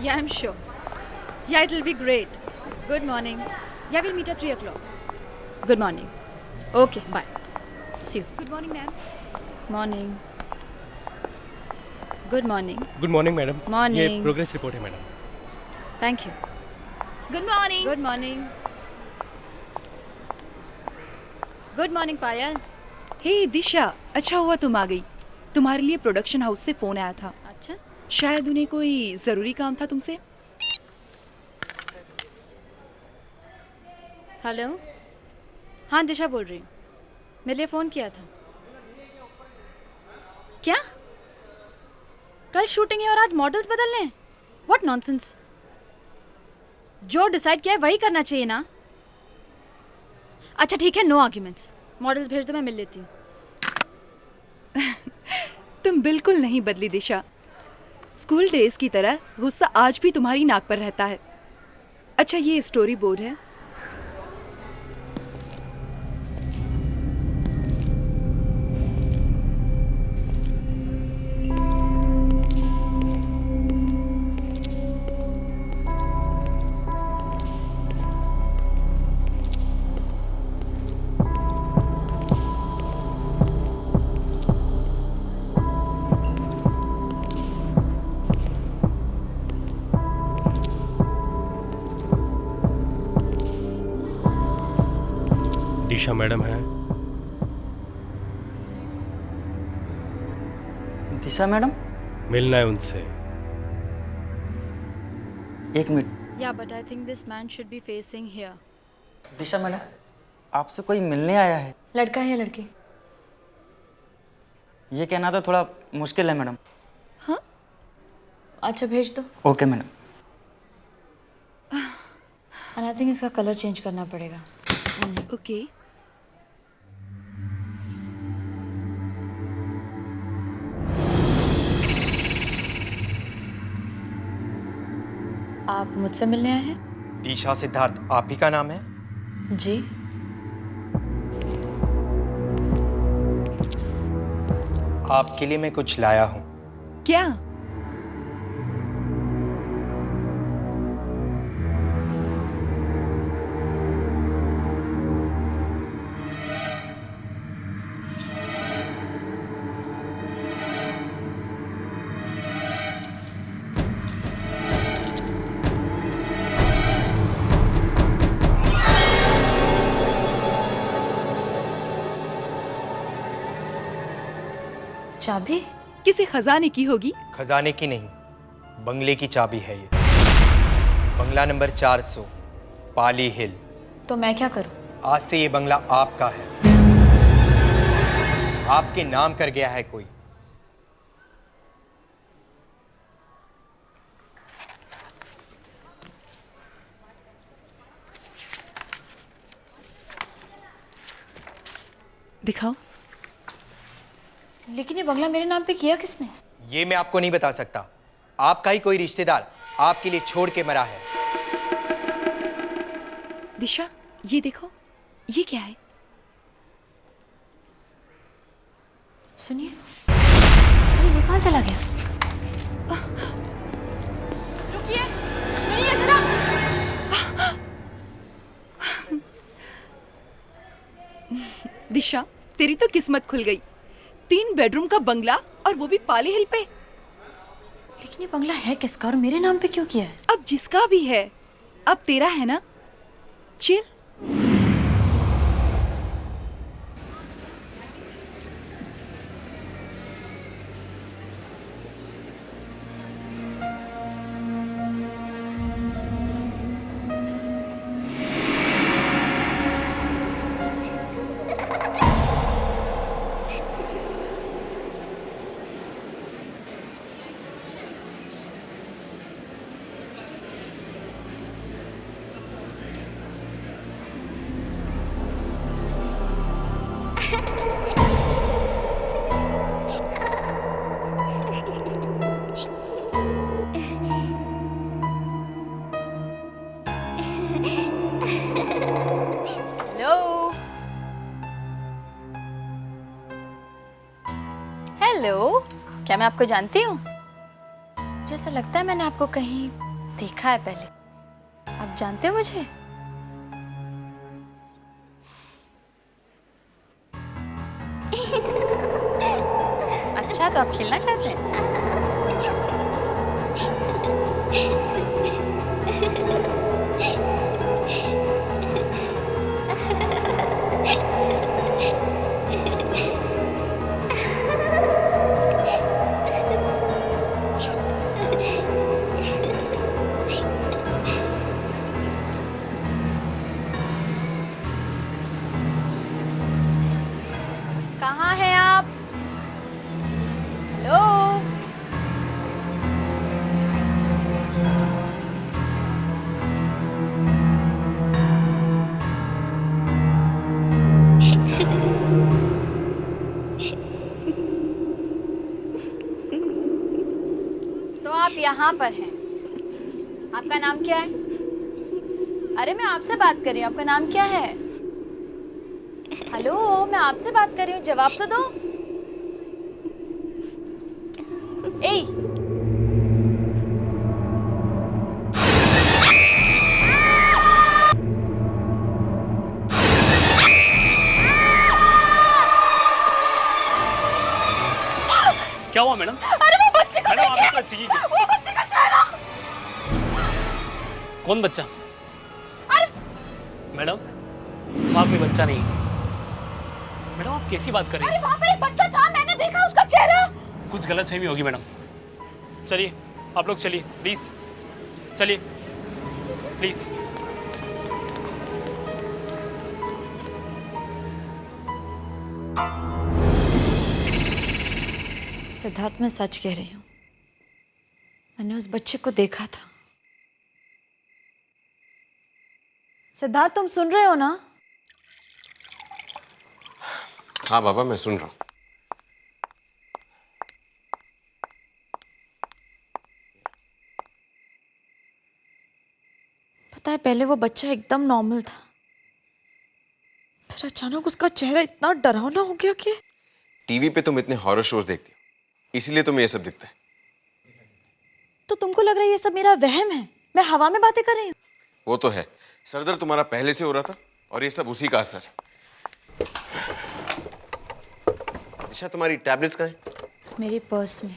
Yeah, I'm sure. Yeah, it'll be great. Good morning. Yeah, we'll meet at 3 o'clock. Good morning. Okay, bye. See you. Good morning, ma'am. Morning. Good morning. Good morning madam. Morning. ये progress report है madam. Thank you. Good morning. Good morning. Good morning, Payal. हे दिशा, अच्छा हुआ तुम आ गई। तुम्हारे लिए production house से phone आया था। अच्छा, शायद उन्हें कोई जरूरी काम था तुमसे। हेलो। हाँ, दिशा बोल रही हूँ। मेरे लिए फ़ोन किया था। क्या? कल शूटिंग है और आज मॉडल्स बदलने हैं? What nonsense. जो डिसाइड किया है वही करना चाहिए ना। अच्छा ठीक है, नो आर्ग्यूमेंट्स। मॉडल्स भेज दो, मैं मिल लेती हूँ। तुम बिल्कुल नहीं बदली दिशा। स्कूल डेज की तरह गुस्सा आज भी तुम्हारी नाक पर रहता है। अच्छा, ये स्टोरी बोर्ड है। दिशा मैडम है। दिशा मैडम, मिलना है उनसे। एक मिनट। या but I think this man should be facing here. Disha madam, आपसे कोई मिलने आया है। लड़का है या लड़की? ये कहना तो थोड़ा मुश्किल है मैडम। अच्छा भेज दो। Okay madam. And I think इसका कलर चेंज करना पड़ेगा। ओके। आप मुझसे मिलने आए हैं? दिशा सिद्धार्थ आप ही का नाम है? जी। आपके लिए मैं कुछ लाया हूँ। क्या? चाबी? किसी खजाने की होगी। खजाने की नहीं, बंगले की चाबी है ये। बंगला नंबर 400, पाली हिल। तो मैं क्या करूं? आज से ये बंगला आपका है। आपके नाम कर गया है कोई। दिखाओ। लेकिन ये बंगला मेरे नाम पे किया किसने? ये मैं आपको नहीं बता सकता। आपका ही कोई रिश्तेदार आपके लिए छोड़ के मरा है। दिशा, ये देखो, ये क्या है? सुनिए। अरे ये कहाँ चला गया? रुकिए, सुनिए जरा। दिशा, तेरी तो किस्मत खुल गई। 3 बेडरूम का बंगला, और वो भी पाली हिल पे। लेकिन ये बंगला है किसका और मेरे नाम पे क्यों किया है? अब जिसका भी है, अब तेरा है ना। चिल। हेलो, क्या मैं आपको जानती हूँ? जैसा लगता है मैंने आपको कहीं देखा है पहले। आप जानते हो मुझे? अच्छा, तो आप खेलना चाहते हैं? कहाँ हैं आप? हेलो? तो आप यहाँ पर हैं। आपका नाम क्या है? अरे मैं आपसे बात कर रही हूँ, आपका नाम क्या है? हेलो, मैं आपसे बात कर रही हूँ, जवाब तो दो। ए, क्या हुआ मैडम? अरे वो बच्चे को मैडम, देखिए, आपका बच्चे की वो बच्चे का चेहरा। कौन बच्चा? अरे मैडम, वहाँ कोई बच्चा नहीं है। मैडम, आप कैसी बात कर रही अरे हैं? वहाँ पर एक बच्चा था, मैंने देखा उसका चेहरा। कुछ गलतफहमी होगी मैडम। चलिए, आप लोग चलिए, प्लीज चलिए, प्लीज। सिद्धार्थ, मैं सच कह रही हूँ, मैंने उस बच्चे को देखा था। सिद्धार्थ, तुम सुन रहे हो ना? हाँ बाबा, मैं सुन रहा हूँ। पता है, पहले वो बच्चा एकदम नॉर्मल था, फिर अचानक उसका चेहरा इतना डरावना हो गया कि टीवी पे तुम इतने हॉरर शोज देखती हो, इसीलिए तुम्हें ये सब दिखता है। तो तुमको लग रहा है ये सब मेरा वहम है? मैं हवा में बातें कर रही हूँ? वो तो है, सरदर्द तुम्हारा पहले से हो रहा था और ये सब उसी का असर है। दिशा, तुम्हारी टैबलेट्स कहाँ हैं? मेरे पर्स में।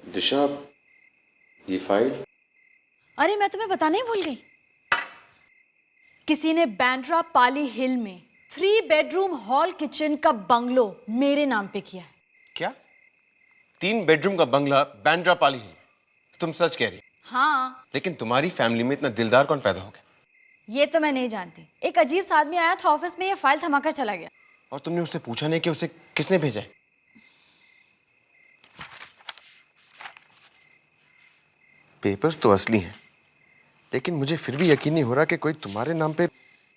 दिशा, ये फाइल? अरे मैं तुम्हें बताने ही भूल गई। किसी ने बैंड्रा पाली हिल में 3 बेडरूम हॉल किचन का बंगलो मेरे नाम पे किया है। क्या 3 बेडरूम का बंगला बैंड्रा पाली हिल? तुम सच कह रही? हाँ, लेकिन तुम्हारी फैमिली में इतना दिलदार कौन पैदा हो गया? ये तो मैं नहीं जानती। एक अजीब सा आदमी आया था ऑफिस में, ये फाइल थमाकर चला गया। और तुमने उससे पूछा नहीं कि उसे किसने भेजा है? पेपर्स तो असली हैं, लेकिन मुझे फिर भी यकीन नहीं हो रहा कि कोई तुम्हारे नाम पे।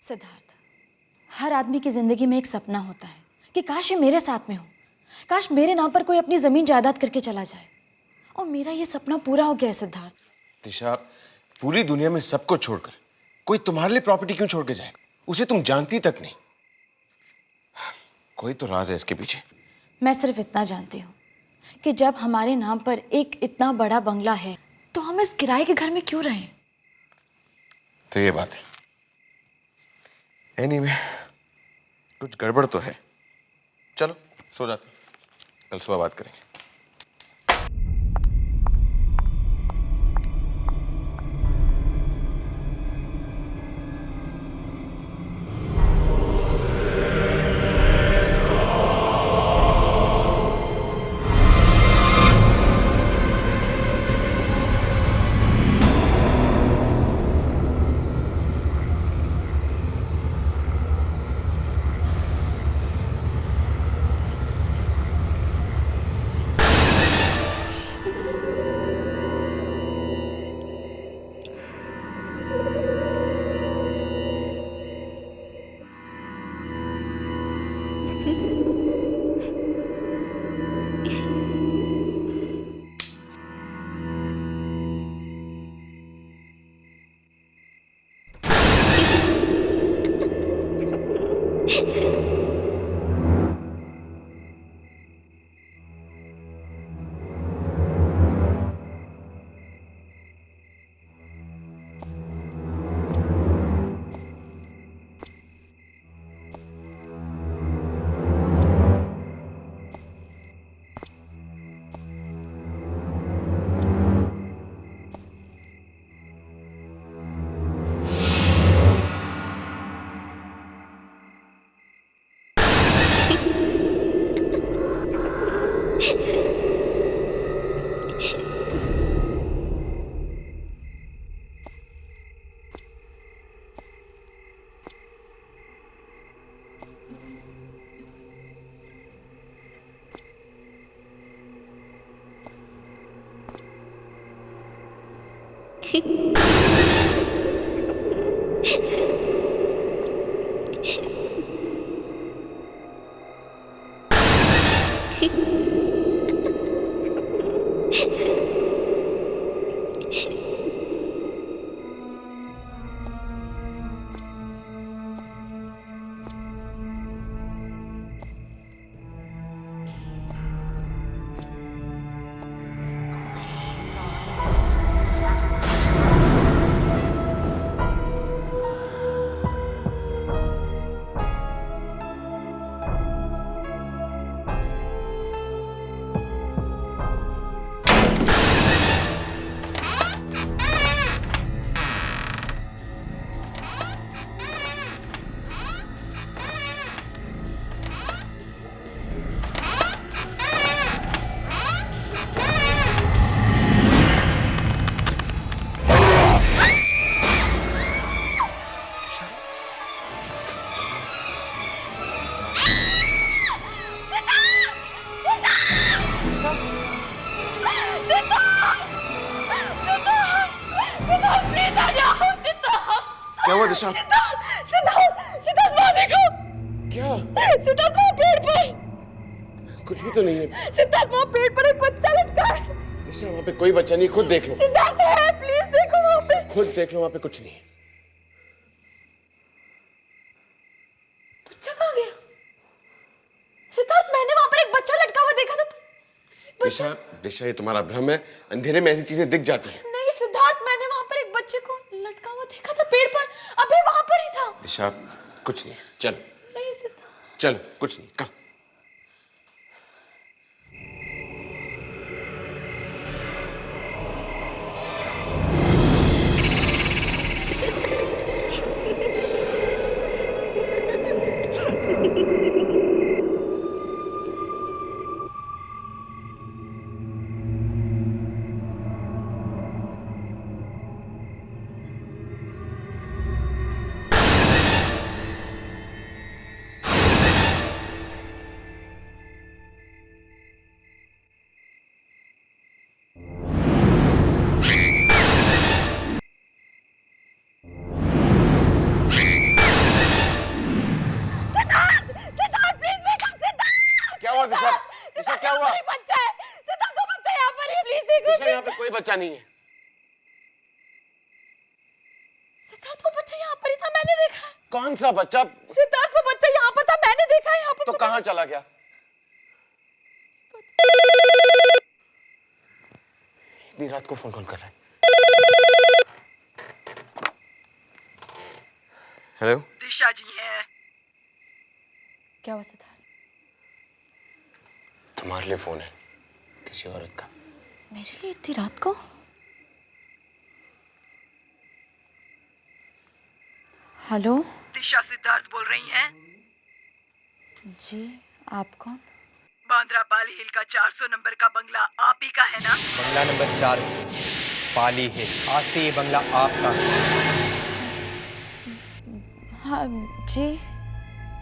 सिद्धार्थ, हर आदमी की जिंदगी में एक सपना होता है कि काश ये मेरे साथ में हो, काश मेरे नाम पर कोई अपनी जमीन जायदाद करके चला जाए। और मेरा ये सपना पूरा हो गया है सिद्धार्थ। दिशा, पूरी दुनिया में सबको छोड़कर कोई तुम्हारे लिए प्रॉपर्टी क्यों छोड़ के जाएगा? उसे तुम जानती तक नहीं। कोई तो राज है इसके पीछे। मैं सिर्फ इतना जानती हूँ कि जब हमारे नाम पर एक इतना बड़ा बंगला है तो हम इस किराए के घर में क्यों रहें? तो ये बात है। एनीवे, कुछ गड़बड़ तो है। चलो सो जाते हैं, कल सुबह बात करेंगे। क्या हुआ दिशा? सिद्धार्थ वहाँ देखो। क्या? सिद्धार्थ वहाँ पेड़ पर। कुछ भी तो नहीं है। सिद्धार्थ वहाँ पेड़ पर एक बच्चा लटका है। दिशा वहाँ पे कोई बच्चा नहीं, खुद देख लो। सिद्धार्थ है, प्लीज देखो वहाँ पे। खुद देख लो, वहाँ पे कुछ नहीं है। बच्चा कहाँ गया? सिद्धार्थ मैंने वहाँ पर एक बच्चा लटका हुआ देखा था। दिशा दिशा ये तुम्हारा भ्रम है, अंधेरे में ऐसी चीजें दिख जाती हैं। नहीं सिद्धार्थ, मैंने वहाँ पर एक बच्चे को लटका हुआ देखा था पेड़ पर, अभी वहाँ पर ही था। दिशा कुछ नहीं है, चलो। नहीं सिद्धार्थ। चलो कुछ नहीं, कम। दिशा दिशा क्या हुआ? बच्चा है सिद्धार्थ, वो बच्चा यहाँ पर है, प्लीज देखो। दिशा यहाँ पे कोई बच्चा नहीं है। सिद्धार्थ वो बच्चा यहाँ पर ही था, मैंने देखा। कौन सा बच्चा? सिद्धार्थ वो बच्चा यहाँ पर था, मैंने देखा है यहाँ पर। तो कहाँ चला गया? इतनी रात को फोन कौन कर रहा है? हेलो, दिशा जी हैं। क्या हुआ सिद्धार्थ? तुम्हारे लिए फोन है, किसी औरत का। मेरे लिए इतनी रात को? हेलो दिशा सिद्धार्थ बोल रही हैं? जी, आप कौन? बांद्रा पाल हिल का 400 नंबर का बंगला आप ही का है ना? बंगला नंबर 400 पाली है। आज से ये बंगला आपका है। हाँ जी।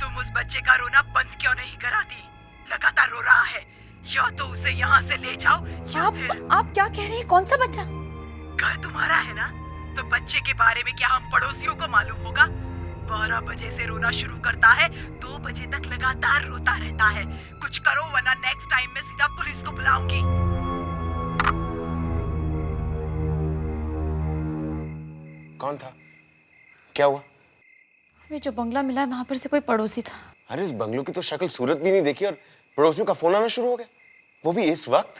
तुम उस बच्चे का रोना बंद क्यों नहीं कराती? लगातार रो रहा है। या तो उसे यहाँ से ले जाओ या फिर... आप क्या कह रही हैं? कौन सा बच्चा? घर तुम्हारा है ना, तो बच्चे के बारे में क्या हम पड़ोसियों को मालूम होगा? 12 बजे से रोना शुरू करता है, 2 बजे तक लगातार रोता रहता है। कुछ करो वरना नेक्स्ट टाइम मैं सीधा पुलिस को बुलाऊंगी। कौन था? क्या हुआ? हमें जो बंगला मिला है वहां पर से कोई पड़ोसी था। अरे इस बंगलों की तो शक्ल सूरत भी नहीं देखी और पड़ोसियों का फोन आना शुरू हो गया, वो भी इस वक्त।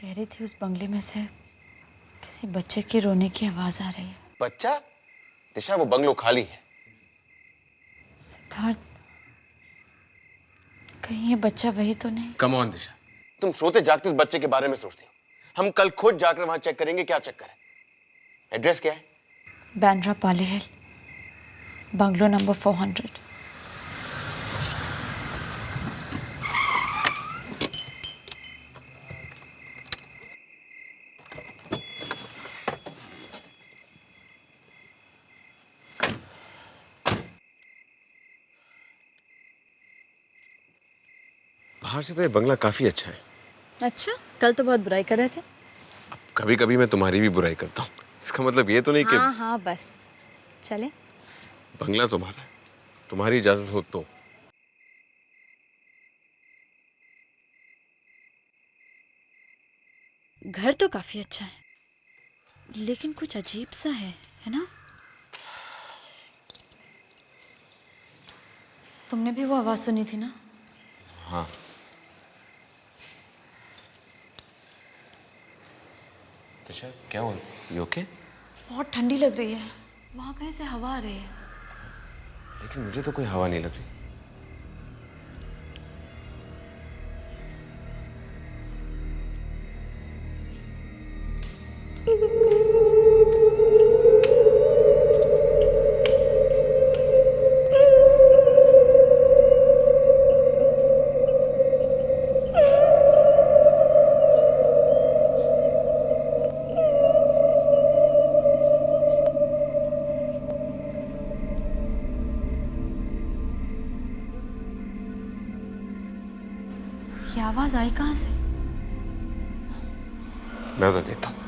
कह रही थी उस बंगले में से किसी बच्चे के रोने की आवाज आ रही है। बच्चा? दिशा वो बंगलो खाली है। सिद्धार्थ, कहीं ये बच्चा वही तो नहीं? कम ऑन दिशा, तुम सोते जागते उस बच्चे के बारे में सोचती हो। हम कल खुद जाकर वहां चेक करेंगे क्या चक्कर है। एड्रेस क्या है? बांद्रा पाली हिल, बंगलो नंबर 400। बाहर से तो ये बंगला काफी अच्छा है। अच्छा, कल तो बहुत बुराई कर रहे थे। अब कभी कभी मैं तुम्हारी भी बुराई करता हूँ, इसका मतलब ये तो नहीं कि हाँ हाँ बस चले। बंगला तुम्हारा है, तुम्हारी इजाजत हो तो। घर तो काफी अच्छा है लेकिन कुछ अजीब सा है ना? तुमने भी वो आवाज सुनी थी ना? हाँ। तिशा क्या हुआ? You okay? बहुत ठंडी लग रही है, वहाँ कहीं से हवा आ रही है। लेकिन मुझे तो कोई हवा नहीं लग रही। ये आवाज आई कहाँ से? मैं उधर देता हूँ।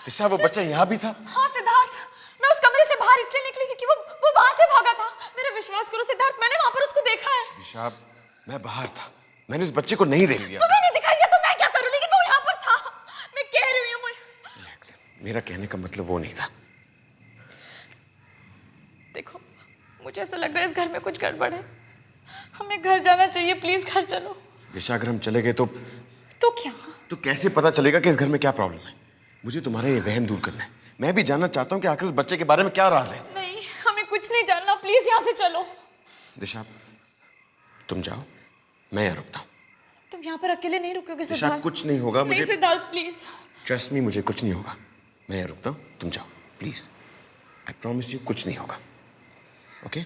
दिशा वो बच्चा यहाँ भी था? हाँ सिद्धार्थ, मैं उस कमरे से बाहर इसलिए निकली क्योंकि वो वहां से भागा था। मेरा विश्वास करो सिद्धार्थ, मैंने वहां पर उसको देखा है। दिशा मैं बाहर था, मैंने उस बच्चे को नहीं देख लिया। तुम्हें नहीं दिखाई दिया तो मैं क्या करूं, लेकिन वो यहाँ पर था। मैं कह रही हूँ मेरा कहने का मतलब वो नहीं था। देखो मुझे ऐसा लग रहा है इस घर में कुछ गड़बड़ है, हमें घर जाना चाहिए, प्लीज घर चलो। दिशा अगर हम चले गए तो क्या? तो कैसे पता चलेगा कि इस घर में क्या प्रॉब्लम है? मुझे तुम्हारा ये वहम दूर करना है। मैं भी जानना चाहता हूँ कि आखिर उस बच्चे के बारे में क्या राज है। नहीं, हमें कुछ नहीं जानना, प्लीज यहाँ से चलो। दिशा तुम जाओ, मैं यहाँ रुकता हूँ। तुम यहाँ पर अकेले नहीं रुकोगे दिशा सिद्धार्थ? कुछ नहीं होगा मुझे। नहीं सिद्धार्थ प्लीज। ट्रस्ट मी, मुझे कुछ नहीं होगा। मैं यहाँ रुकता हूँ, तुम जाओ प्लीज। आई प्रॉमिस यू कुछ नहीं होगा। ओके?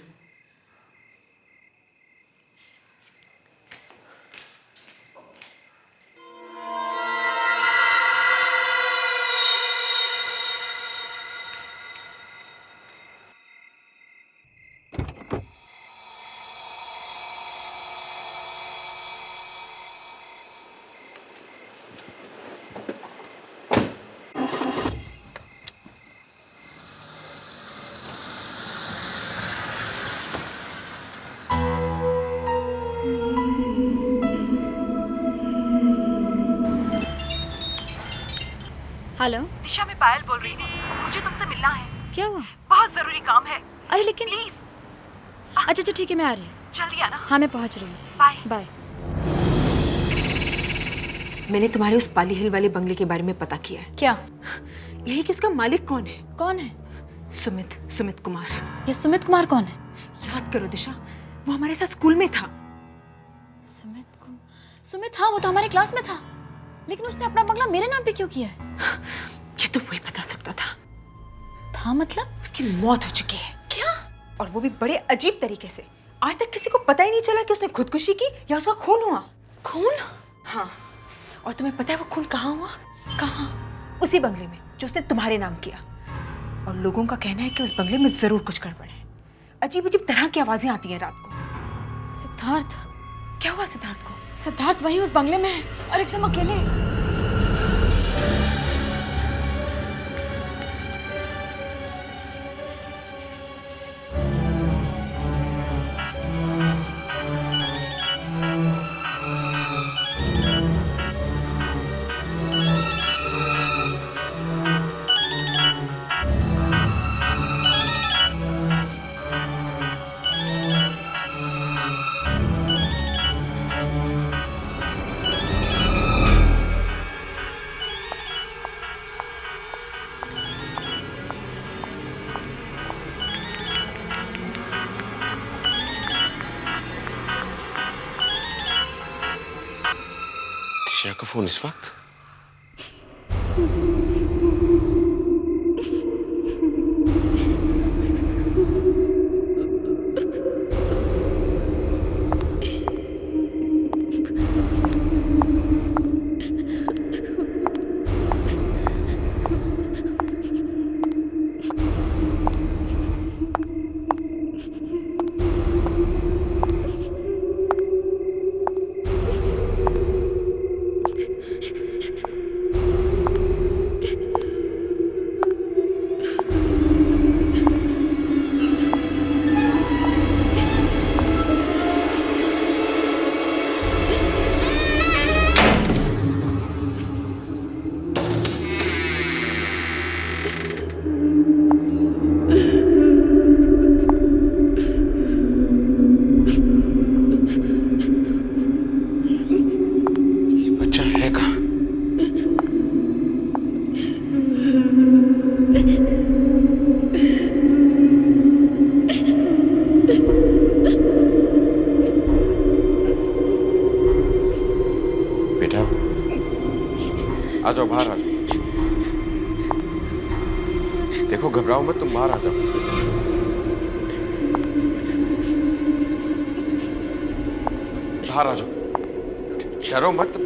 हेलो, दिशा, मैं पायल बोल रही हूँ। मुझे तुमसे मिलना है। क्या हुआ? बहुत जरूरी काम है। अरे लेकिन प्लीज अच्छा ठीक है, मैं आ रही हूँ। जल्दी आना। हाँ मैं पहुँच रही हूँ। बाय। बाय। मैंने तुम्हारे उस पाली हिल वाले बंगले के बारे में पता किया है। क्या? यही कि उसका मालिक कौन है? कौन है? सुमित कुमार। ये सुमित कुमार कौन है? याद करो दिशा, वो हमारे साथ स्कूल में था। सुमित, हाँ वो तो हमारे क्लास में था, लेकिन उसने अपना बंगला मेरे नाम पे क्यों किया है? ये तो वही बता सकता था। मतलब? उसकी मौत हो चुकी है। क्या? और वो भी बड़े अजीब तरीके से। आज तक किसी को पता ही नहीं चला कि उसने खुदकुशी की या उसका खून हुआ। खून? हाँ, और तुम्हें पता है वो खून कहाँ हुआ? कहाँ? उसी बंगले में जो उसने तुम्हारे नाम किया। और लोगों का कहना है कि उस बंगले में जरूर कुछ गड़बड़ है। अजीब अजीब तरह की आवाजें आती हैं रात को। सिद्धार्थ? क्या हुआ सिद्धार्थ को? सिद्धार्थ वही उस बंगले में है और एकदम अकेले। दिशा का फोन इस वक्त? बच्चा है कहाँ? बेटा आ जाओ, बाहर आ जाओ। देखो घबराओ मत, तुम बाहर आ जाओ। बाहर आ जाओ, डरो मत।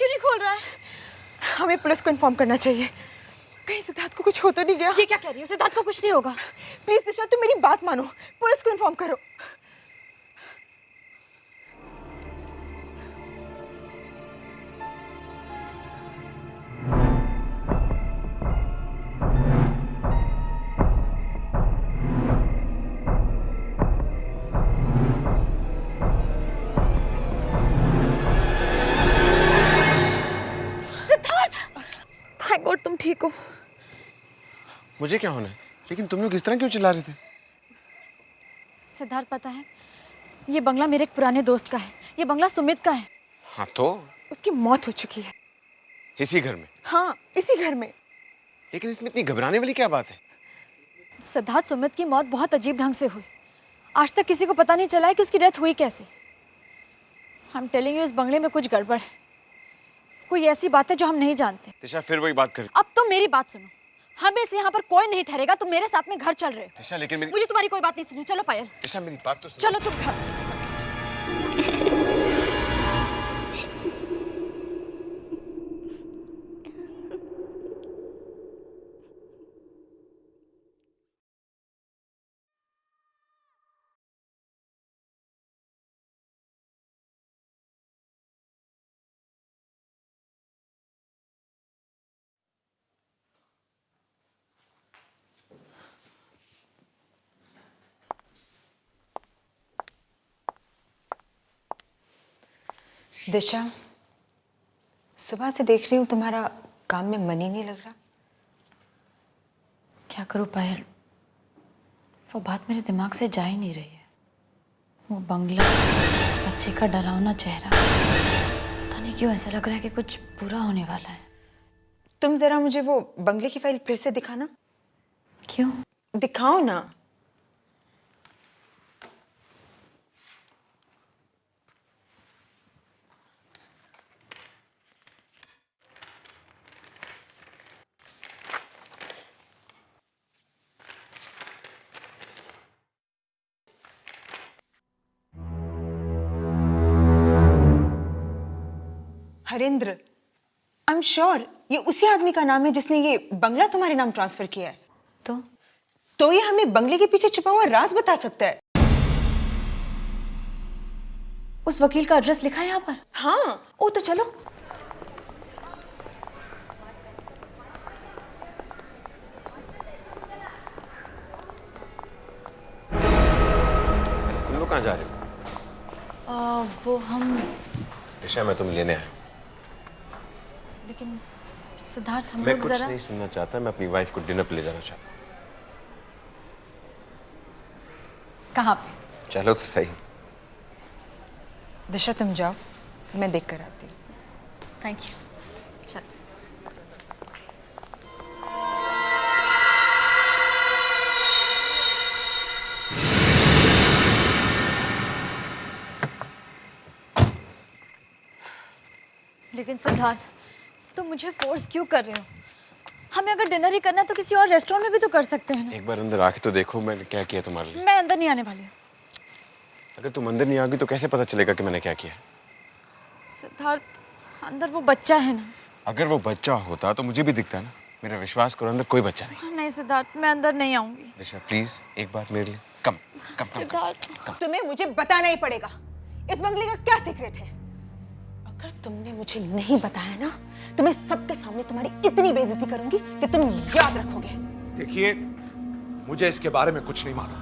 क्यों नहीं खोल रहा है? हमें पुलिस को इन्फॉर्म करना चाहिए। कहीं सिद्धार्थ को कुछ हो तो नहीं गया? ये क्या कह रही हो? सिद्धार्थ को कुछ नहीं होगा। प्लीज दिशा, तुम मेरी बात मानो, पुलिस को इन्फॉर्म करो। थैंक गॉड तुम ठीक हो। मुझे क्या होना है, लेकिन तुम लोग इस तरह क्यों चिल्ला रहे थे? सिद्धार्थ पता है, ये बंगला मेरे एक पुराने दोस्त का है। ये बंगला सुमित का है। हाँ तो उसकी मौत हो चुकी है। इसी घर में? हाँ, इसी घर में। लेकिन इसमें इतनी घबराने वाली क्या बात है? सिद्धार्थ, सुमित की मौत बहुत अजीब ढंग से हुई। आज तक किसी को पता नहीं चला है कि उसकी डेथ हुई कैसे। आई एम टेलिंग यू, इस बंगले में कुछ गड़बड़ है। कोई ऐसी बात है जो हम नहीं जानते। दिशा फिर वही बात कर। अब तुम मेरी बात सुनो, हमें से यहाँ पर कोई नहीं ठहरेगा। तुम मेरे साथ में घर चल रहे हो। दिशा लेकिन मेरी मुझे तुम्हारी कोई बात नहीं सुनी। चलो पायल, दिशा मेरी बात तो सुनो। चलो तुम घर। दिशा, सुबह से देख रही हूँ तुम्हारा काम में मन ही नहीं लग रहा। क्या करूँ पायल, वो बात मेरे दिमाग से जा ही नहीं रही है। वो बंगला, बच्चे का डरावना चेहरा, पता नहीं क्यों ऐसा लग रहा है कि कुछ बुरा होने वाला है। तुम जरा मुझे वो बंगले की फाइल फिर से दिखाना। क्यों? दिखाओ ना। हरेंद्र, आई एम श्योर ये उसी आदमी का नाम है जिसने ये बंगला तुम्हारे नाम ट्रांसफर किया है। तो ये हमें बंगले के पीछे छुपा हुआ राज बता सकता है। उस वकील का एड्रेस लिखा है यहाँ पर? हाँ। ओ तो चलो। तुम लोग कहाँ जा रहे हो? वो हम, दिशा मैं तुम लेने आया। लेकिन सिद्धार्थ हम मैं लोग कुछ जरा। नहीं सुनना चाहता, मैं अपनी वाइफ को डिनर पे ले जाना चाहता हूँ। कहाँ पे? चलो तो सही। दिशा तुम जाओ, मैं देख कर आती हूँ। Thank you. चल। लेकिन सिद्धार्थ, तुम मुझे फोर्स क्यों कर रहे हो? हमें अगर डिनर ही करना है तो किसी और रेस्टोरेंट में भी तो कर सकते हैं ना। एक बार अंदर आके तो देखो मैंने क्या किया तुम्हारे लिए। मैं अंदर नहीं आने वाली हूँ। अगर तुम अंदर नहीं आओगी तो कैसे पता चलेगा कि मैंने क्या किया? सिद्धार्थ, अंदर वो बच्चा है ना। अगर वो बच्चा होता तो मुझे भी दिखता ना। मेरा विश्वास करो, अंदर कोई बच्चा नहीं। नहीं सिद्धार्थ, मैं अंदर नहीं आऊंगी। दिशा प्लीज एक बार मेरे लिए कम कम कम, सिद्धार्थ, तुम्हें मुझे बताना ही पड़ेगा इस बंगले का क्या सीक्रेट है। अगर तुमने मुझे नहीं बताया ना तो मैं सबके सामने तुम्हारी इतनी बेइज्जती करूंगी कि तुम याद रखोगे। देखिए, मुझे इसके बारे में कुछ नहीं मालूम,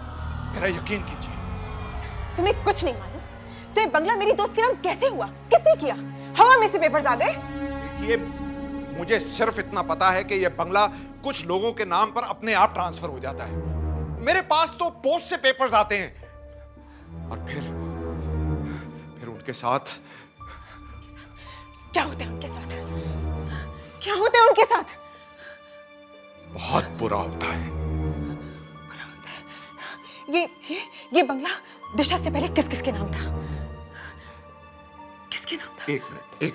मेरा यकीन कीजिए। तुम्हें कुछ नहीं मालूम? तो ये बंगला मेरी दोस्त के नाम कैसे हुआ? किसने किया? हवा में से पेपर्स आ गए? देखिए, मुझे सिर्फ इतना पता है कि यह बंगला कुछ लोगों के नाम पर अपने आप ट्रांसफर हो जाता है। मेरे पास तो पोस्ट से पेपर्स आते हैं और फिर उनके साथ क्या होता है उनके साथ? क्या होता है उनके साथ? बहुत बुरा होता है। बुरा होता है। ये बंगला दिशा से पहले किस किस के नाम था? किसके नाम था? एक मिनट।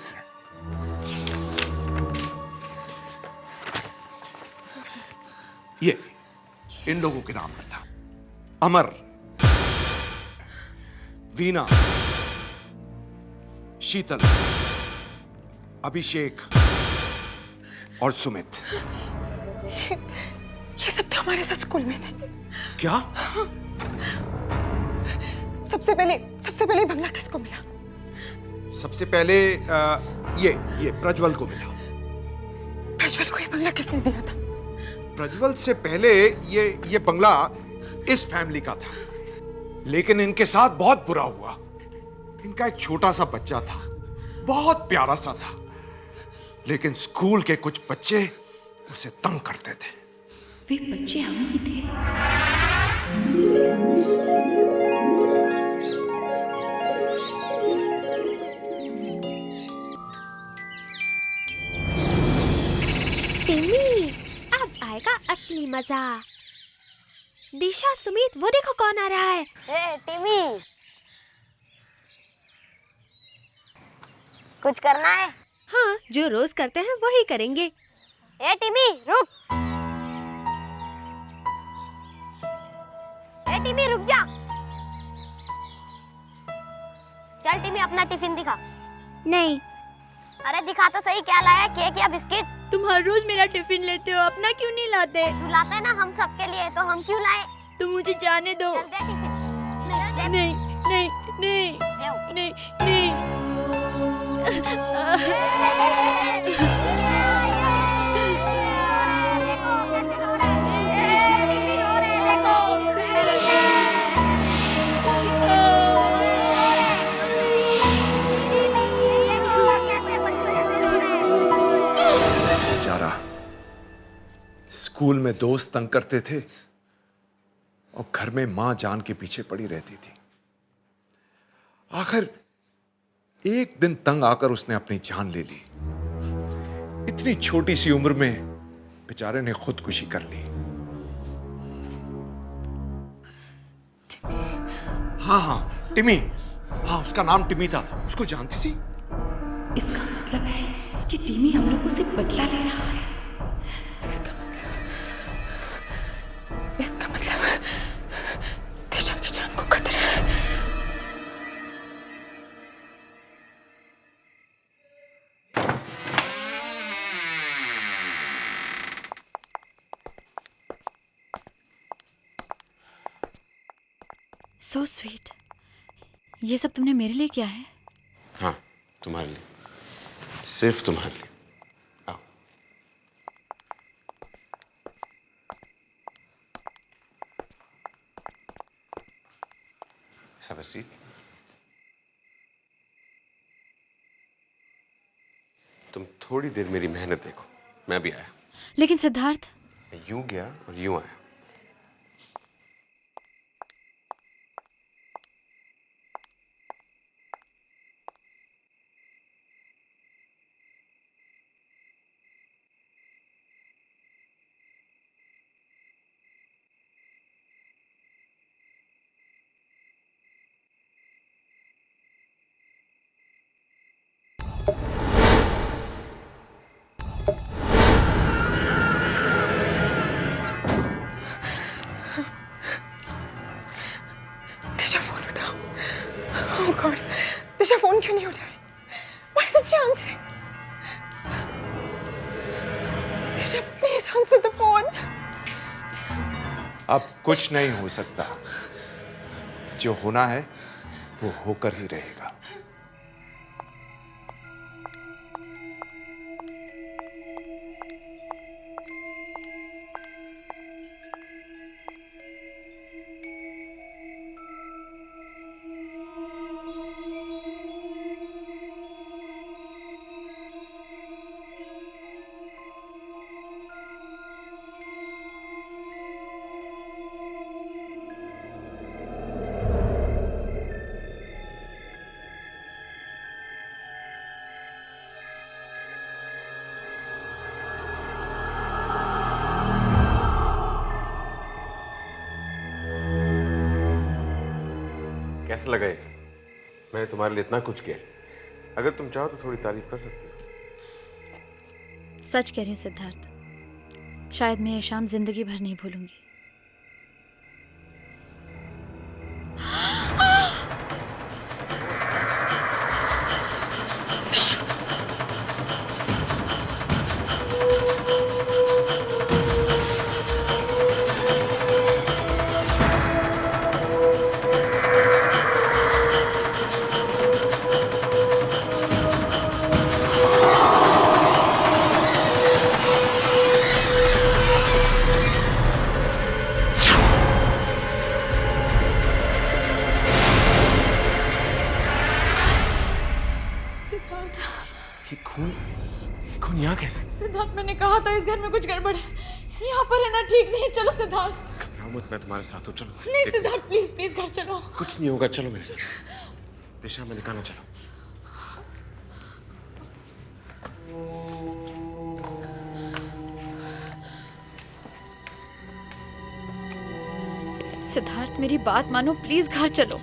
ये इन लोगों के नाम पर था। अमर, वीना, शीतल, अभिषेक और सुमित। ये सब तो हमारे साथ स्कूल में थे। क्या? सबसे पहले बंगला किसको मिला? सबसे पहले ये प्रज्वल को मिला। प्रज्वल को ये बंगला किसने दिया था? प्रज्वल से पहले ये बंगला इस फैमिली का था, लेकिन इनके साथ बहुत बुरा हुआ। इनका एक छोटा सा बच्चा था, बहुत प्यारा सा था, लेकिन स्कूल के कुछ बच्चे उसे तंग करते थे। वे बच्चे हम ही थे। टिमी, अब आएगा असली मजा। दिशा, सुमित, वो देखो कौन आ रहा है। टिमी, कुछ करना है? हाँ, जो रोज करते हैं वही करेंगे। टिमी, रुक। टिमी, रुक जा। चल टिमी, अपना टिफिन दिखा। नहीं। अरे दिखा तो सही, क्या लाया? केक या बिस्किट? तुम हर रोज मेरा टिफिन लेते हो, अपना क्यों नहीं लाते? तू लाता है ना हम सबके लिए, तो हम क्यों लाए? तुम मुझे जाने दो। चल दे टिफिन। नहीं नहीं नहीं नहीं नहीं। देखो कैसे रो रहा है। टिमी रो रहे हैं, देखो। बेचारा, स्कूल में दोस्त तंग करते थे और घर में मां जान के पीछे पड़ी रहती थी। आखिर एक दिन तंग आकर उसने अपनी जान ले ली। इतनी छोटी सी उम्र में बेचारे ने खुदकुशी कर ली। हाँ, टिमी। हाँ, उसका नाम टिमी था। उसको जानती थी? इसका मतलब है कि टिमी हम लोगों से बदला ले रहा है। इसका मतलब दिशा की जान को खतरा है। So sweet. ये सब तुमने मेरे लिए किया है? हाँ, तुम्हारे लिए, सिर्फ तुम्हारे लिए। आओ। Have a seat. तुम थोड़ी देर मेरी मेहनत देखो, मैं भी आया। लेकिन सिद्धार्थ, मैं यूं गया और यूं आया। दिशा फोन उठाओ। Oh God, दिशा फोन क्यों नहीं उठा रही? Why isn't she answering? Disha, please answer the phone. अब कुछ नहीं हो सकता। जो होना है वो होकर ही रहेगा। कैसा लगा इसे? मैंने तुम्हारे लिए इतना कुछ किया। अगर तुम चाहो तो थोड़ी तारीफ कर सकती हो। सच कह रही हूँ सिद्धार्थ, शायद मैं ये शाम जिंदगी भर नहीं भूलूंगी। ये खून यहाँ कैसे? सिद्धार्थ, मैंने कहा था इस घर में कुछ गड़बड़ है। यहाँ पर रहना ठीक नहीं। चलो सिद्धार्थ। घबराओ मत, मैं तुम्हारे साथ हूँ, चलो। नहीं सिद्धार्थ, प्लीज प्लीज घर चलो। कुछ नहीं होगा, चलो मेरे साथ। दिशा में निकालना, चलो। सिद्धार्थ मेरी बात मानो, प्लीज घर चलो।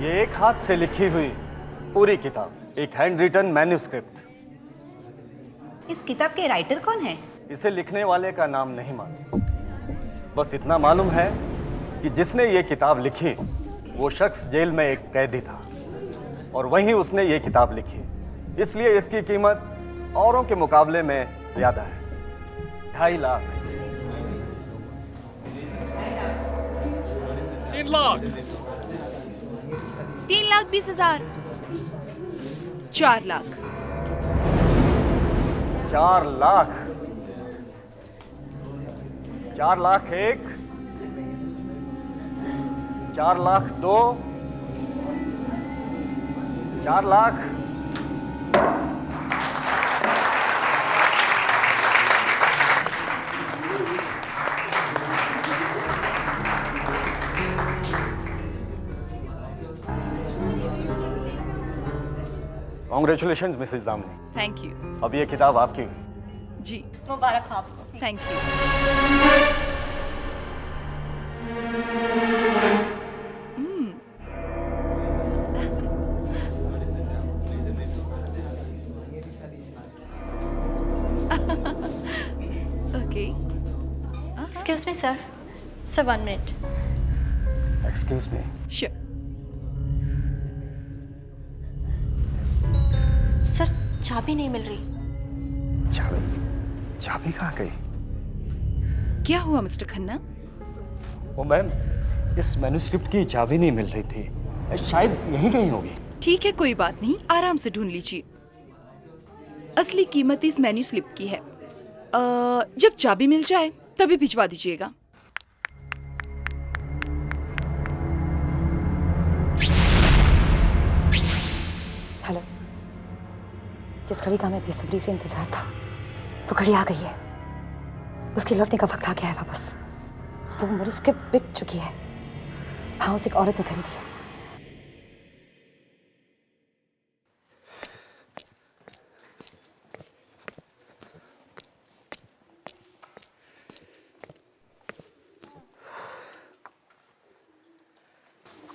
ये एक हाथ से लिखी हुई पूरी किताब, एक हैंड रिटन मैन्यूस्क्रिप्ट। इस किताब के राइटर कौन है? इसे लिखने वाले का नाम नहीं मालूम, बस इतना मालूम है कि जिसने ये किताब लिखी वो शख्स जेल में एक कैदी था और वहीं उसने ये किताब लिखी, इसलिए इसकी कीमत औरों के मुकाबले में ज्यादा है। 2.5 lakh. 3 lakh. 3,20,000। 4 lakh. 4 lakh. 4 lakh 1, 4 lakh 2, 4 lakh. Congratulation Mrs Damini. Thank you. अब ये किताब आपकी जी। मुबारक हो आपको। Thank you. Okay. Excuse me sir, 1 minute. Excuse me. Sure. Sir चाबी नहीं मिल रही। चाबी कहाँ गई? क्या हुआ मिस्टर खन्ना? वो मैम, इस मैन्यूस्क्रिप्ट की चाबी नहीं मिल रही थी, शायद यहीं कहीं होगी। ठीक है, कोई बात नहीं, आराम से ढूंढ लीजिए। असली कीमत इस मैन्यूस्क्रिप्ट की है। जब चाबी मिल जाए तभी भिजवा दीजिएगा। जिस घड़ी का हमें बेसब्री से इंतजार था वो घड़ी आ गई है। उसके लौटने का वक्त आ गया है वापस। वो उम्र उसके बिक चुकी है। हाँ, उसे एक औरत ने खरीदी है।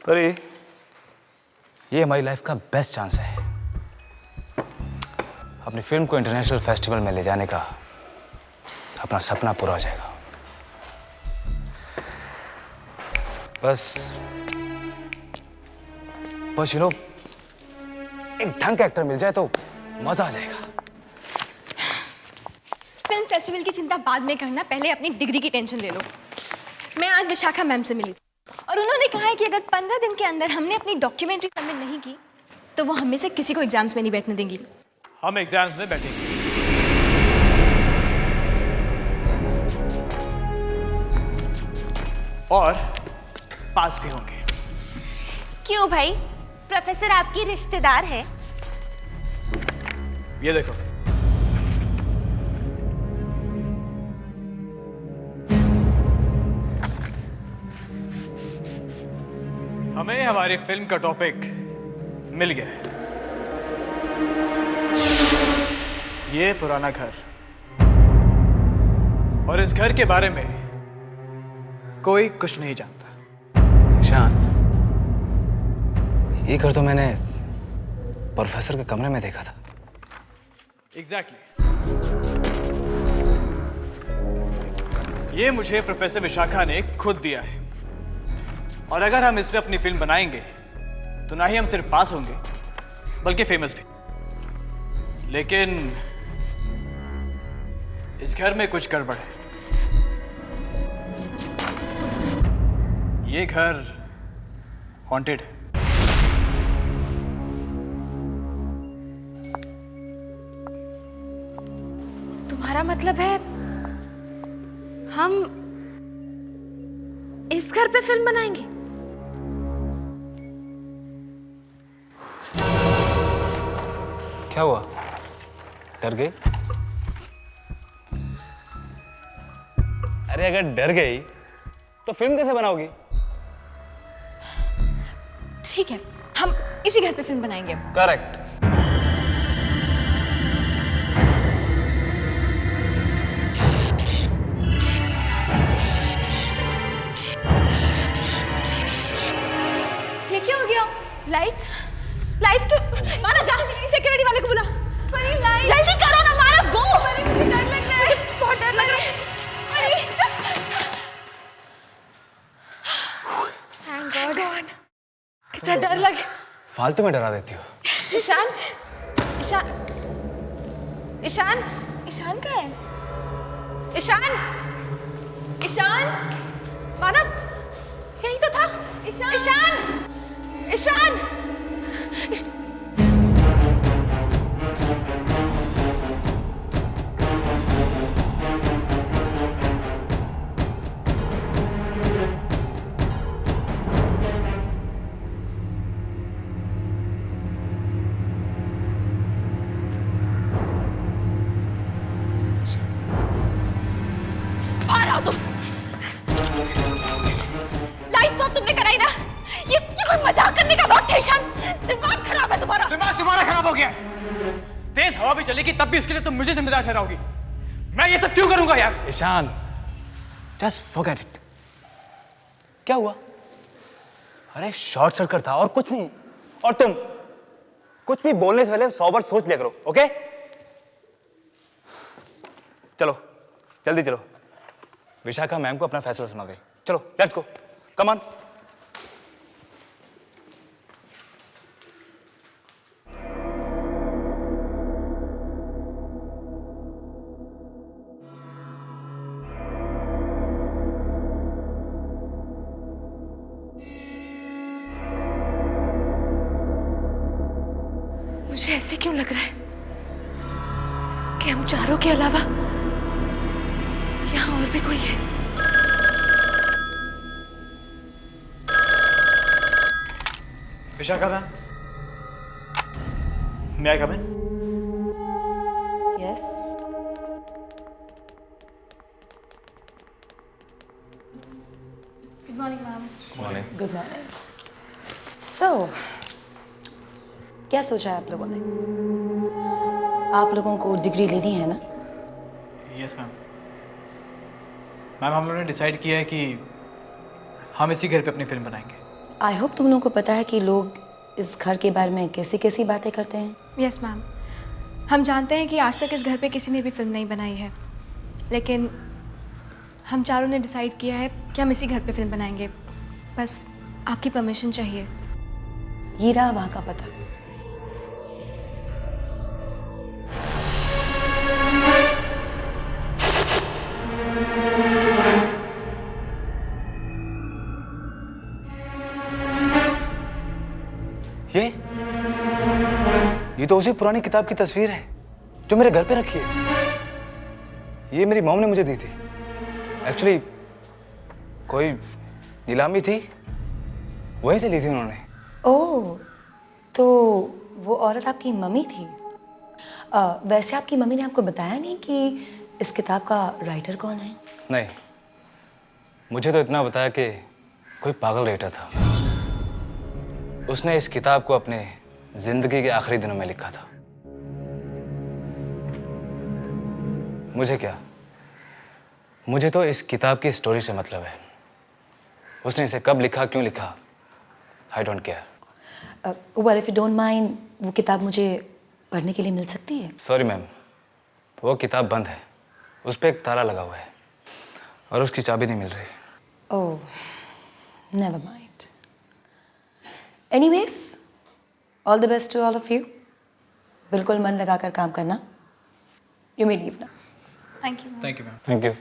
परी, ये हमारी लाइफ का बेस्ट चांस है अपनी फिल्म को इंटरनेशनल फेस्टिवल में ले जाने का। अपना सपना पूरा हो जाएगा। बस यू नो एक ढंग का एक्टर मिल जाए तो मजा आ जाएगा। फिल्म फेस्टिवल की चिंता बाद में करना, पहले अपनी डिग्री की टेंशन ले लो। मैं आज विशाखा मैम से मिली और उन्होंने कहा है कि अगर 15 दिन के अंदर हमने अपनी डॉक्यूमेंट्री सबमिट नहीं की तो वो हमें से किसी को एग्जाम्स में नहीं बैठने देंगी। हम एग्जाम्स में बैठेंगे। और पास भी होंगे। क्यों भाई, प्रोफेसर आपकी रिश्तेदार है? ये देखो, हमें हमारी फिल्म का टॉपिक मिल गया है। ये पुराना घर, और इस घर के बारे में कोई कुछ नहीं जानता। ईशान, ये घर तो मैंने प्रोफेसर के कमरे में देखा था। एग्जैक्टली। ये मुझे प्रोफेसर विशाखा ने खुद दिया है। और अगर हम इस पे अपनी फिल्म बनाएंगे तो ना ही हम सिर्फ पास होंगे बल्कि फेमस भी। लेकिन इस घर में कुछ गड़बड़ है। ये घर हॉन्टेड है। तुम्हारा मतलब है हम इस घर पे फिल्म बनाएंगे? क्या हुआ, डर गई? अरे अगर डर गई तो फिल्म कैसे बनाओगी? ठीक है, हम इसी घर पे फिल्म बनाएंगे। करेक्ट। ये क्या हो गया? लाइट्स क्यों? माना, जा सिक्योरिटी वाले को बुला। जल्दी करो ना माना, गो। मुझे डर लग रहा है, बहुत डर लग रहा है। Just thank God. कितना डर लगे। फालतू में डरा देती हो। ईशान कहाँ है? ईशान मानव यही तो था। ईशान बाहर आओ तुम। लाइट्स ऑफ तुमने कराई ना? ये कोई मजाक करने का वक्त है ईशान। दिमाग खराब है तुम्हारा। दिमाग तुम्हारा खराब हो गया। तेज हवा भी चलेगी तब भी उसके लिए तुम मुझे जिम्मेदार ठहराओगी। मैं ये सब क्यों करूंगा यार? Ishaan, just forget it. क्या हुआ? अरे शॉर्ट सर्किट था और कुछ नहीं। और तुम कुछ भी बोलने से पहले 100 बार सोच लिया करो, ओके? चलो जल्दी चलो, विशाखा मैम को अपना फैसला सुना दे। चलो लेट्स गो, कम ऑन। मुझे ऐसे क्यों लग रहा है कि हम चारों के अलावा यहाँ और भी कोई है। विशाखा मैम, मैं come in? Yes. Good morning ma'am. Good morning. So क्या सोचा है आप लोगों ने? आप लोगों को डिग्री लेनी है ना? Yes ma'am. मैम हम लोगों ने डिसाइड किया है कि हम इसी घर पे अपनी फिल्म बनाएंगे। आई होप तुम लोगों को पता है कि लोग इस घर के बारे में कैसी कैसी बातें करते हैं। यस मैम, हम जानते हैं कि आज तक इस घर पे किसी ने भी फिल्म नहीं बनाई है, लेकिन हम चारों ने डिसाइड किया है कि हम इसी घर पे फिल्म बनाएंगे। बस आपकी परमिशन चाहिए। ये रहा वहाँ का पता। ये तो उसी पुरानी किताब की तस्वीर है जो मेरे घर पे रखी है। ये मेरी मॉम ने मुझे दी थी। एक्चुअली कोई नीलामी थी, वहीं से ली थी उन्होंने। ओह, तो वो औरत आपकी मम्मी थी। वैसे आपकी मम्मी ने आपको बताया नहीं कि इस किताब का राइटर कौन है? नहीं, मुझे तो इतना बताया कि कोई पागल राइटर था। उसने इस किताब को अपने जिंदगी के आखिरी दिनों में लिखा था। मुझे क्या, मुझे तो इस किताब की स्टोरी से मतलब है। उसने इसे कब लिखा, क्यों लिखा, I don't care. Well if you don't mind, वो किताब मुझे पढ़ने के लिए मिल सकती है? सॉरी मैम, वो किताब बंद है। उस पर एक ताला लगा हुआ है और उसकी चाबी नहीं मिल रही। Oh, never mind. Anyways, all the best to all of you. बिल्कुल मन लगाकर काम करना। यू मे लीव ना। Thank you. Thank you ma'am. Thank you.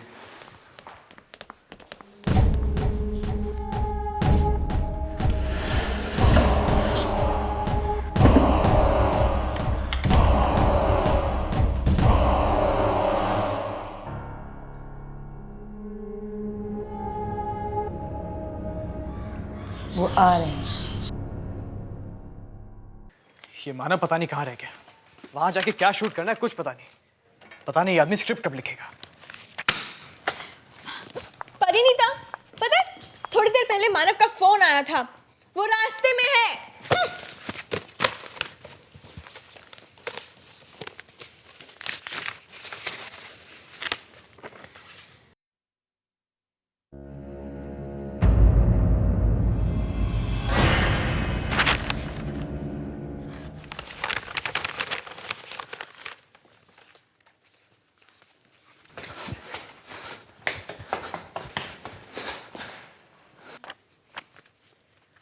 वो आ रहे हैं। ये मानव पता नहीं कहाँ रह गया। वहां जाके क्या शूट करना है कुछ पता नहीं। पता नहीं ये आदमी स्क्रिप्ट कब लिखेगा। परिणीता, पता है थोड़ी देर पहले मानव का फोन आया था, वो रास्ते में है।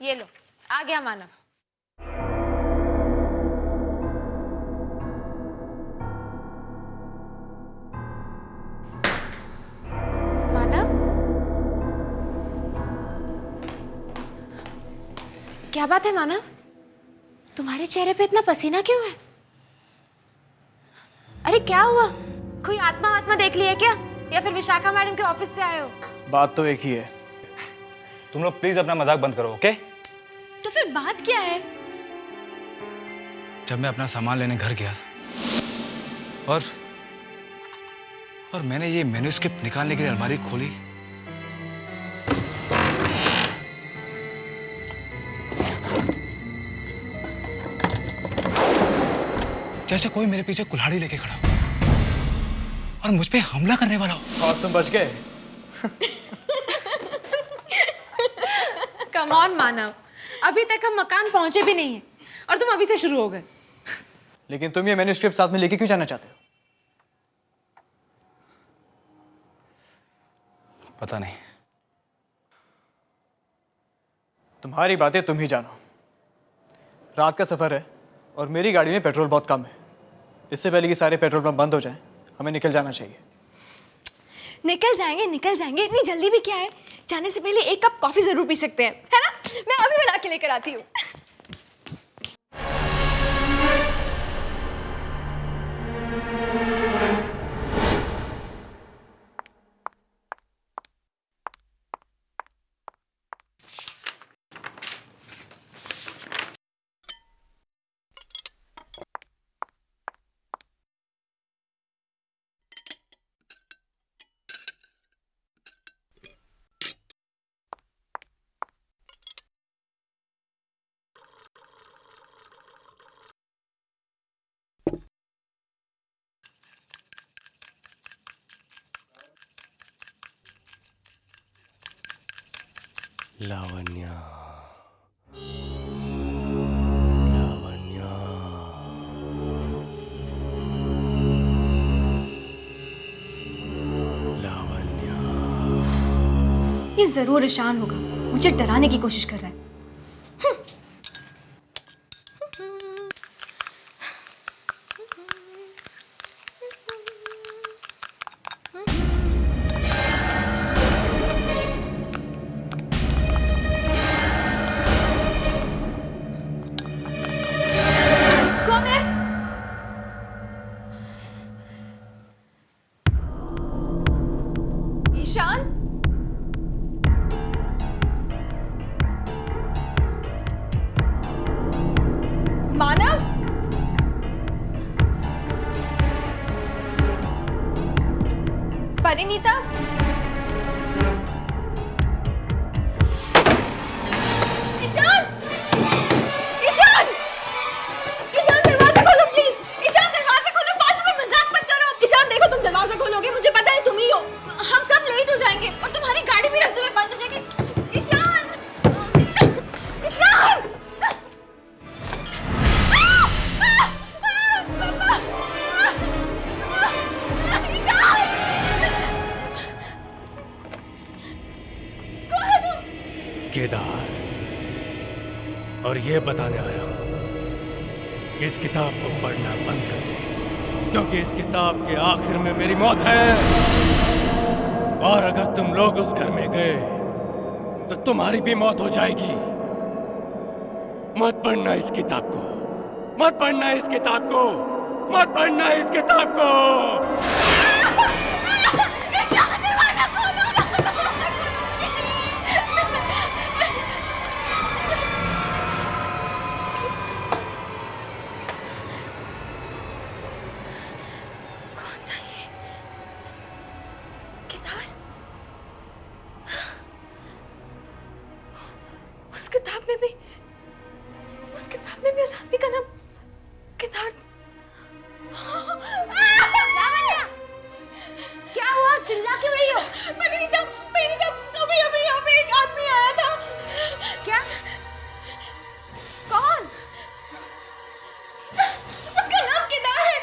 ये लो, आ गया मानव। मानव, क्या बात है मानव? तुम्हारे चेहरे पे इतना पसीना क्यों है? अरे क्या हुआ? कोई आत्मा वात्मा देख ली है क्या? या फिर विशाखा मैडम के ऑफिस से आए हो? बात तो एक ही है। तुम लोग प्लीज अपना मजाक बंद करो, ओके? तो फिर बात क्या है? जब मैं अपना सामान लेने घर गया और मैंने ये मैन्युस्क्रिप्ट निकालने के लिए अलमारी खोली, जैसे कोई मेरे पीछे कुल्हाड़ी लेके खड़ा हो और मुझ पे हमला करने वाला हो। और तुम बच गए। कम ऑन मानव, अभी तक हम मकान पहुंचे भी नहीं हैं और तुम अभी से शुरू हो गए। लेकिन तुम ये मैन्युस्क्रिप्ट साथ में लेके क्यों जाना चाहते हो? पता नहीं। तुम्हारी बातें तुम ही जानो। रात का सफर है और मेरी गाड़ी में पेट्रोल बहुत कम है। इससे पहले कि सारे पेट्रोल पंप बंद हो जाएं, हमें निकल जाना चाहिए। निकल जाएंगे, इतनी जल्दी भी क्या है? जाने से पहले एक कप कॉफी जरूर पी सकते हैं, है ना? मैं अभी बना के लेकर आती हूँ। लावण्या ये जरूर ईशान होगा, मुझे डराने की कोशिश कर रहा है। कौन है? ईशान? मानव? परिणीता? ईशान! ईशान! ईशान दरवाजा खोलो प्लीज! ईशान दरवाजा खोलो, फालतू में मजाक मत करो! ईशान देखो, तुम दरवाजा खोलोगे मुझे पता है तुम ही हो। हम सब लेट हो जाएंगे और तुम्हारी गाड़ी भी रास्ते में बंद हो जाएगी। ईशान! ईशान! केदार, और ये बताने आया हूं कि इस किताब को पढ़ना बंद कर दे, क्योंकि इस किताब के आखिर में मेरी मौत है। और अगर तुम लोग उस घर में गए तो तुम्हारी भी मौत हो जाएगी। मत पढ़ना इस किताब को, मत पढ़ना इस किताब को, मत पढ़ना इस किताब को। उस किताब में भी उस आदमी का नाम केदार। क्या हुआ? चिल्ला क्यों रही हो? परिणीता, परिणीता, अभी अभी यहाँ पे एक आदमी आया था। क्या? कौन? उसका नाम केदार है।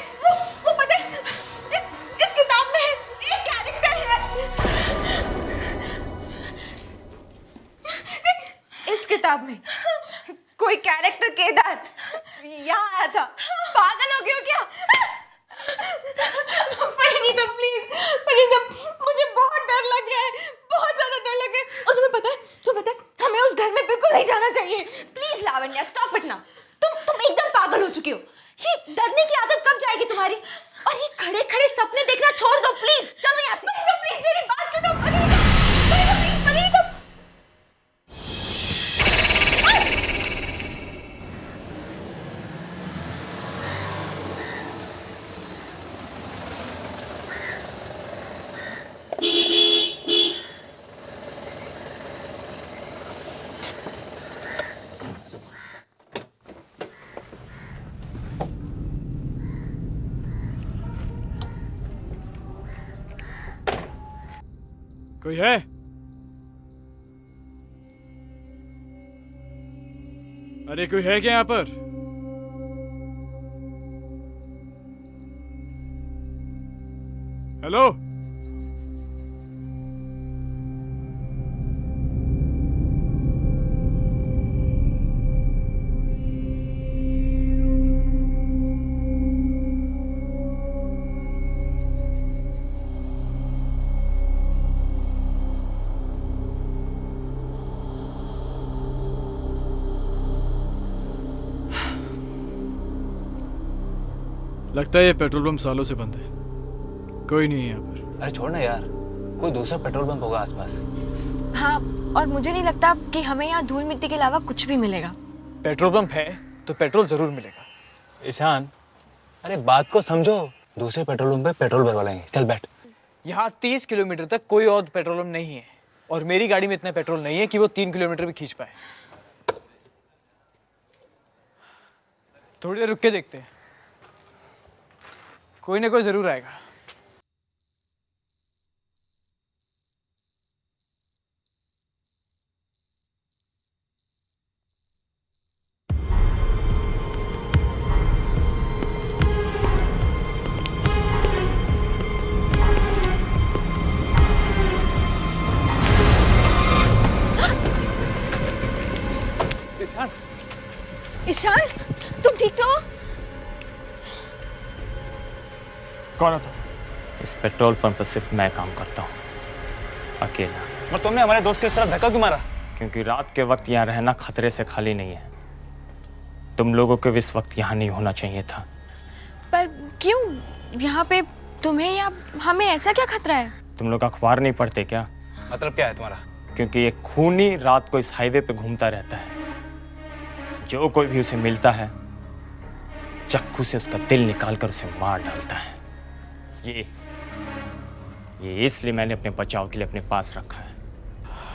वो पता है, इस किताब में एक कैरेक्टर है। इस किताब में कोई कैरेक्टर केदार यहाँ आया था? पागल हो गए हो क्या? परिणीता प्लीज, परिणीता मुझे बहुत डर लग रहा है, बहुत ज्यादा डर लग रहा है। और तुम्हें पता है हमें उस घर में बिल्कुल नहीं जाना चाहिए। प्लीज लावण्या, स्टॉप इट ना। तुम एकदम पागल हो चुके हो। ये डरने की आदत कब जाएगी तुम्हारी? और ये खड़े खड़े सपने देखना छोड़ दो प्लीज। चलो यहाँ से। प्लीज मेरी बात सुनो। परिणीता, कोई है? अरे कोई है क्या यहाँ पर? हेलो? लगता है ये पेट्रोल पंप सालों से बंद है। कोई नहीं है यहाँ पर। अरे छोड़ ना यार, कोई दूसरा पेट्रोल पंप होगा आसपास। हाँ, और मुझे नहीं लगता कि हमें यहाँ धूल मिट्टी के अलावा कुछ भी मिलेगा। पेट्रोल पंप है तो पेट्रोल जरूर मिलेगा। ईशान, अरे बात को समझो। दूसरे पेट्रोल पंप पे पेट्रोल भरवाएंगे। चल बैठ। यहाँ 30 किलोमीटर तक कोई और पेट्रोल पंप नहीं है, और मेरी गाड़ी में इतना पेट्रोल नहीं है कि वो 3 किलोमीटर भी खींच पाए। थोड़ी देर रुक के देखते हैं, कोई ना कोई जरूर आएगा। कौन है तुम? इस पेट्रोल पंप पर सिर्फ मैं काम करता हूँ, अकेला। और तुमने हमारे दोस्त को इस तरह धक्का क्यों मारा? क्योंकि रात के वक्त यहाँ रहना खतरे से खाली नहीं है। तुम लोगों को इस वक्त यहाँ नहीं होना चाहिए था। पर क्यों? यहाँ पे तुम्हें या हमें ऐसा क्या खतरा है? तुम लोग अखबार नहीं पढ़ते क्या? मतलब क्या है तुम्हारा? क्योंकि ये खूनी रात को इस हाईवे पे घूमता रहता है। जो कोई भी उसे मिलता है चाकू से उसका दिल निकालकर उसे मार डालता है। ये इसलिए मैंने अपने बचाव के लिए अपने पास रखा है।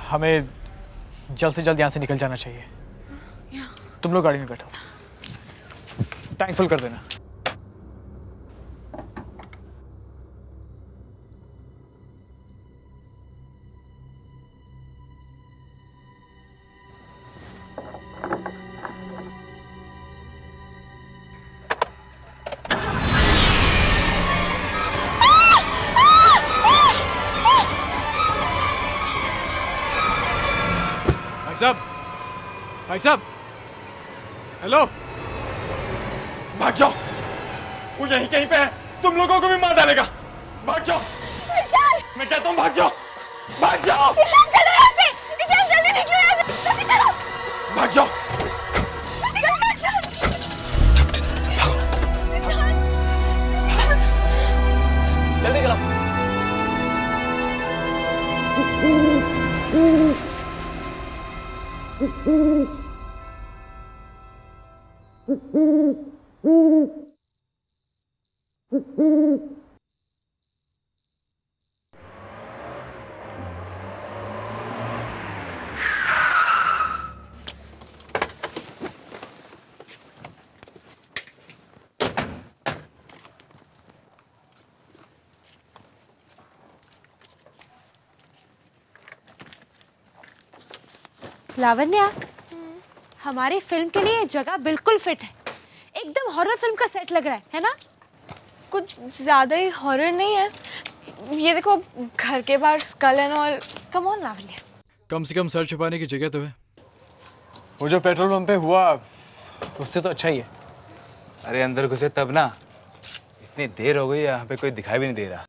हमें जल्द से जल्द यहाँ से निकल जाना चाहिए। तुम लोग गाड़ी में बैठो, टैंक फुल कर देना। भाई साहब, हेलो। भाग जाओ, वो यहीं कहीं पे है, तुम लोगों को भी मार डालेगा। भाग जाओ, मैं कहता हूँ भाग जाओ, भाग जाओ। चलो यहाँ से, जल्दी निकलो यहाँ से, जल्दी चलो। भाग जाओ। जल्दी चलो। लावण्या, हमारी फिल्म के लिए ये जगह बिल्कुल फिट है। एकदम हॉरर फिल्म का सेट लग रहा है ना? कुछ ज़्यादा ही हॉरर नहीं है। ये देखो, घर के बाहर school and all. Come on Lavanya, कम से कम सर छुपाने की जगह तो है। वो जो पेट्रोल पंप पे हुआ उससे तो अच्छा ही है। अरे अंदर घुसे तब ना, इतनी देर हो गई यहाँ पे कोई दिखाई भी नहीं दे रहा।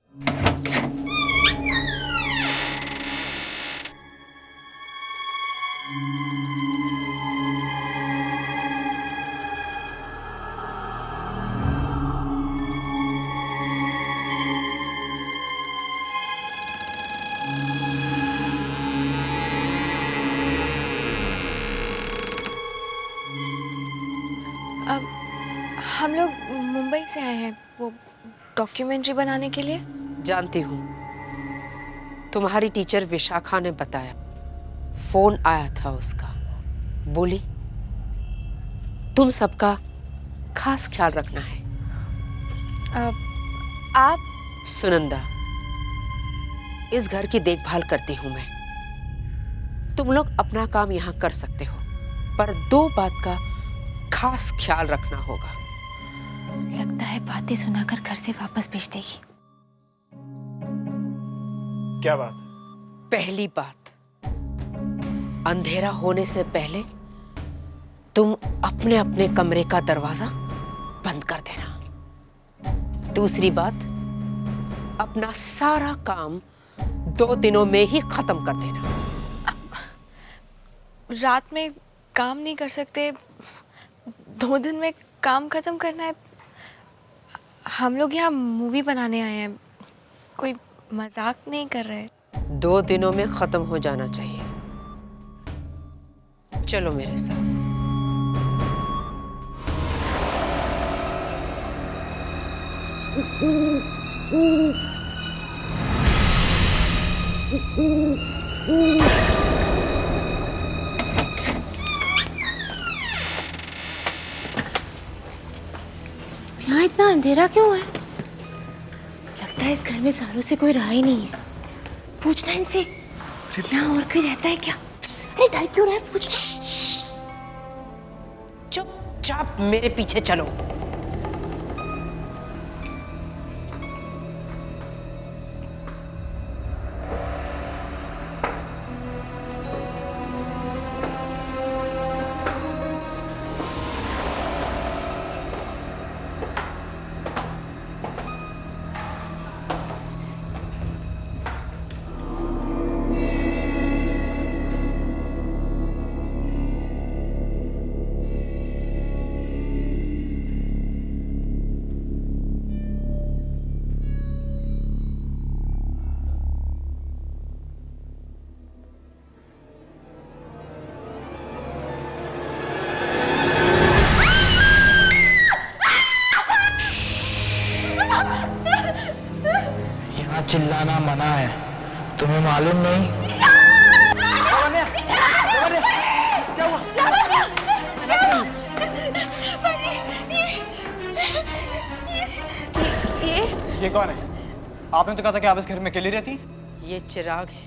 अब हम लोग मुंबई से आए हैं वो डॉक्यूमेंट्री बनाने के लिए। जानती हूँ, तुम्हारी टीचर विशाखा ने बताया, फोन आया था उसका। बोली तुम सबका खास ख्याल रखना है। आप? सुनंदा, इस घर की देखभाल करती हूँ मैं। तुम लोग अपना काम यहाँ कर सकते हो, पर 2 बात का खास ख्याल रखना होगा। लगता है बातें सुनाकर घर से वापस भेज देगी। क्या बात? पहली बात, अंधेरा होने से पहले तुम अपने अपने कमरे का दरवाजा बंद कर देना। दूसरी बात, अपना सारा काम 2 दिनों में ही खत्म कर देना। रात में काम नहीं कर सकते, 2 दिन में काम खत्म करना है। हम लोग यहाँ मूवी बनाने आए हैं, कोई मजाक नहीं कर रहे। 2 दिनों में खत्म हो जाना चाहिए। चलो मेरे साथ। यहाँ इतना अंधेरा क्यों है? लगता है इस घर में सालों से कोई रहा ही नहीं है। पूछना इनसे, यहाँ और कोई रहता है क्या? अरे डर क्यों रहा है? पूछना। चुपचाप मेरे पीछे चलो। आना मना है, तुम्हें मालूम नहीं? क्या हुआ? ये कौन है? आपने तो कहा था कि आप इस घर में अकेली रहती। ये चिराग है,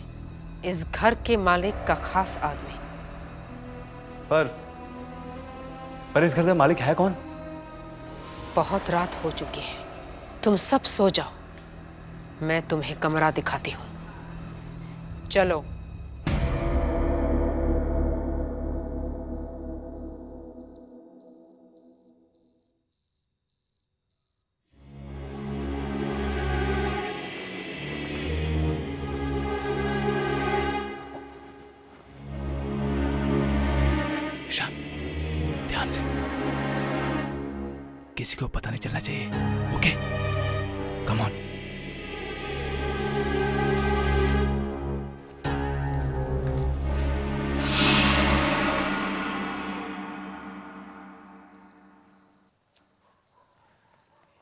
इस घर के मालिक का खास आदमी। पर इस घर का मालिक है कौन? बहुत रात हो चुकी है, तुम सब सो जाओ, मैं तुम्हें कमरा दिखाती हूँ। चलो। ध्यान से, किसी को पता नहीं चलना चाहिए। Okay, come on.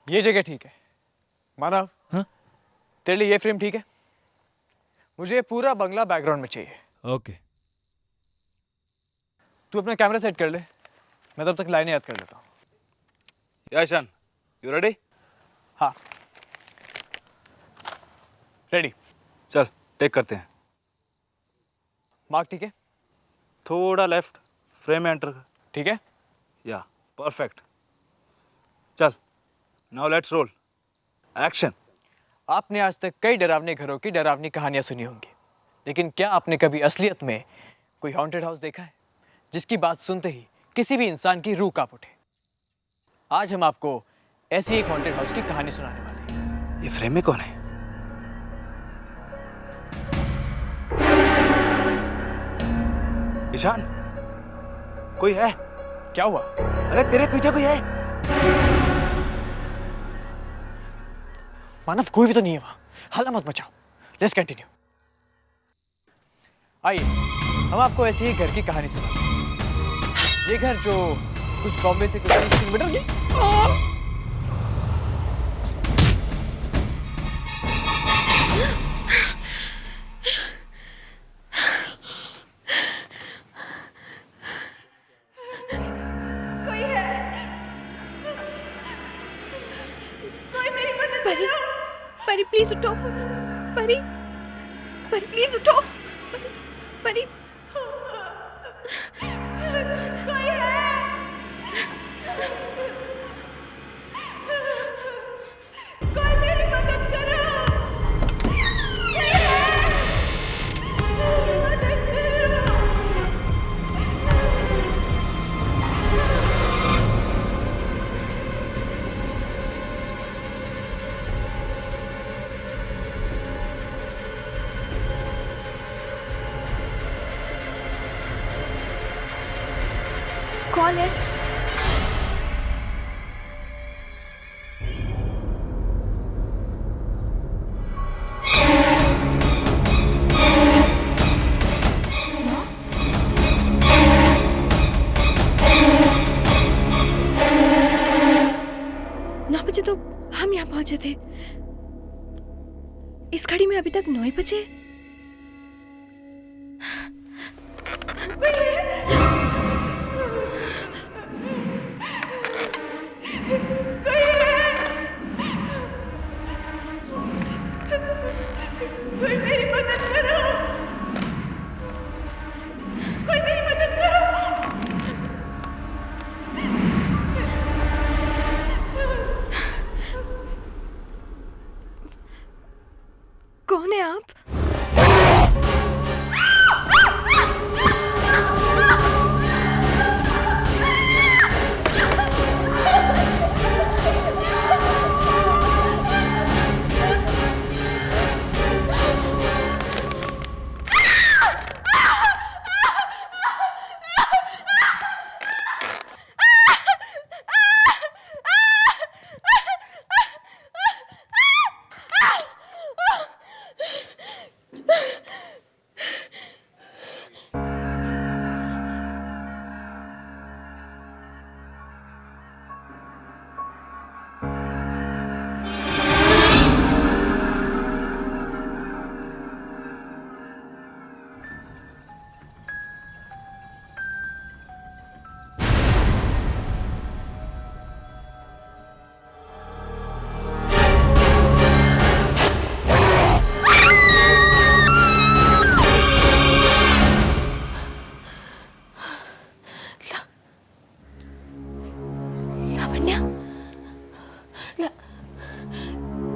ये जगह ठीक है मानव। हाँ? तेरे लिए ये फ्रेम ठीक है? मुझे पूरा बंगला बैकग्राउंड में चाहिए। ओके। तू अपना कैमरा सेट कर ले, मैं तब तक लाइनें याद कर लेता हूँ। Ishaan, you ready? हाँ, रेडी। चल टेक करते हैं। मार्क ठीक है? थोड़ा लेफ्ट, फ्रेम में एंटर। ठीक है? या परफेक्ट। चल, नाउ लेट्स रोल। एक्शन। आपने आज तक कई डरावने घरों की डरावनी कहानियां सुनी होंगी, लेकिन क्या आपने कभी असलियत में कोई हॉन्टेड हाउस देखा है जिसकी बात सुनते ही किसी भी इंसान की रूह कांप उठे? आज हम आपको ऐसी एक हॉन्टेड हाउस की कहानी सुनाने वाले हैं। ये फ्रेम में कौन है? ईशान, कोई है? क्या हुआ? अरे तेरे पीछे कोई है? मानव, कोई भी तो नहीं है वहां। हल्ला मत मचाओ। Let's continue. आइए, हम आपको ऐसी ही घर की कहानी सुनाते हैं। ये घर जो कुछ बॉम्बे से कुछ 30 किलोमीटर की। कोई है? कोई मेरी मदद करो। परी प्लीज उठो। परी, परी प्लीज उठो। परी, कोई है? कोई मेरी मदद करो। कोई है? मदद करो। कौन है? नौ बजे तो हम यहाँ पहुंचे थे। इस घड़ी में अभी तक 9 ही बजे। कोई मेरी मदद करो। कोई मेरी मदद करो। कौन है आप?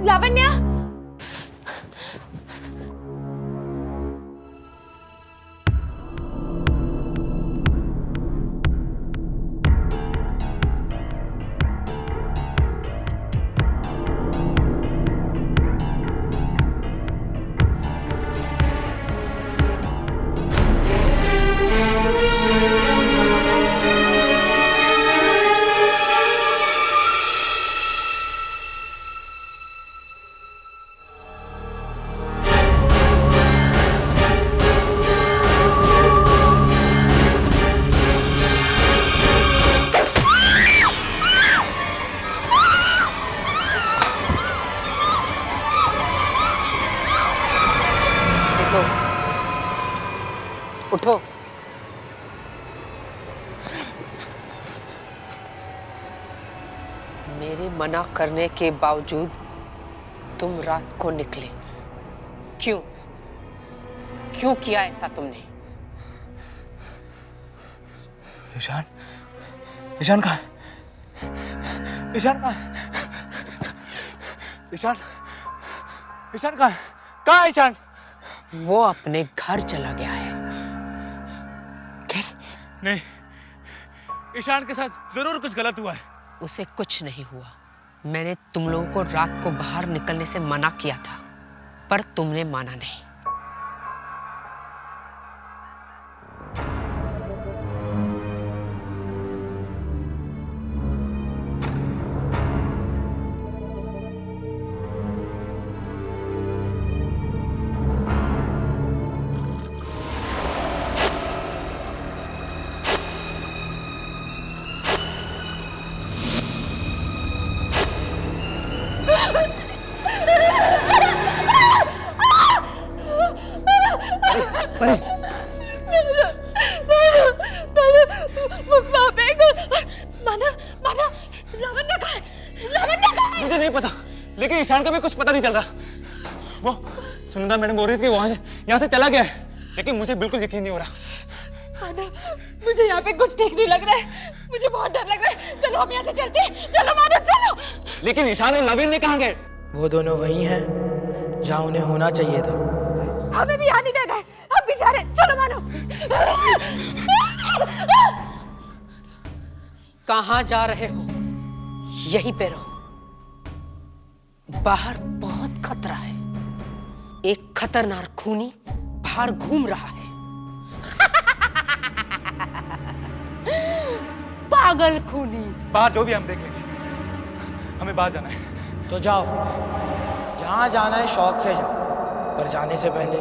लावण्या, उठो। मेरे मना करने के बावजूद तुम रात को निकले, क्यों? क्यों किया ऐसा तुमने? ईशान, ईशान कहाँ है? ईशान कहाँ है? ईशान, ईशान कहाँ है? कहाँ है ईशान? वो अपने घर चला गया है। नहीं, ईशान के साथ जरूर कुछ गलत हुआ है। उसे कुछ नहीं हुआ। मैंने तुम लोगों को रात को बाहर निकलने से मना किया था, पर तुमने माना नहीं। मुझे नहीं पता, लेकिन ईशान का भी कुछ पता नहीं चल रहा। वो सुनंदा मैडम बोल रही थी कि वहां से यहाँ से चला गया है, लेकिन मुझे बिल्कुल यकीन नहीं हो रहा। मुझे यहाँ पे कुछ ठीक नहीं लग रहा है, मुझे बहुत डर लग रहा है। चलो हम यहाँ से चलते हैं, चलो मानो चलो। लेकिन ईशान और नवीन ने कहाँ गए? वो दोनों वही हैं जहाँ उन्हें होना चाहिए था। हमें भी यहाँ नहीं देना है, हम भी जा रहे हैं, चलो मानो। कहाँ जा रहे हो? यहीं पे रहो। बाहर बहुत खतरा है। एक खतरनाक खूनी बाहर घूम रहा है। पागल खूनी। बाहर जो भी हम देख लेंगे, हमें बाहर जाना है। तो जाओ, जहाँ जाना है शौक से जाओ, पर जाने से पहले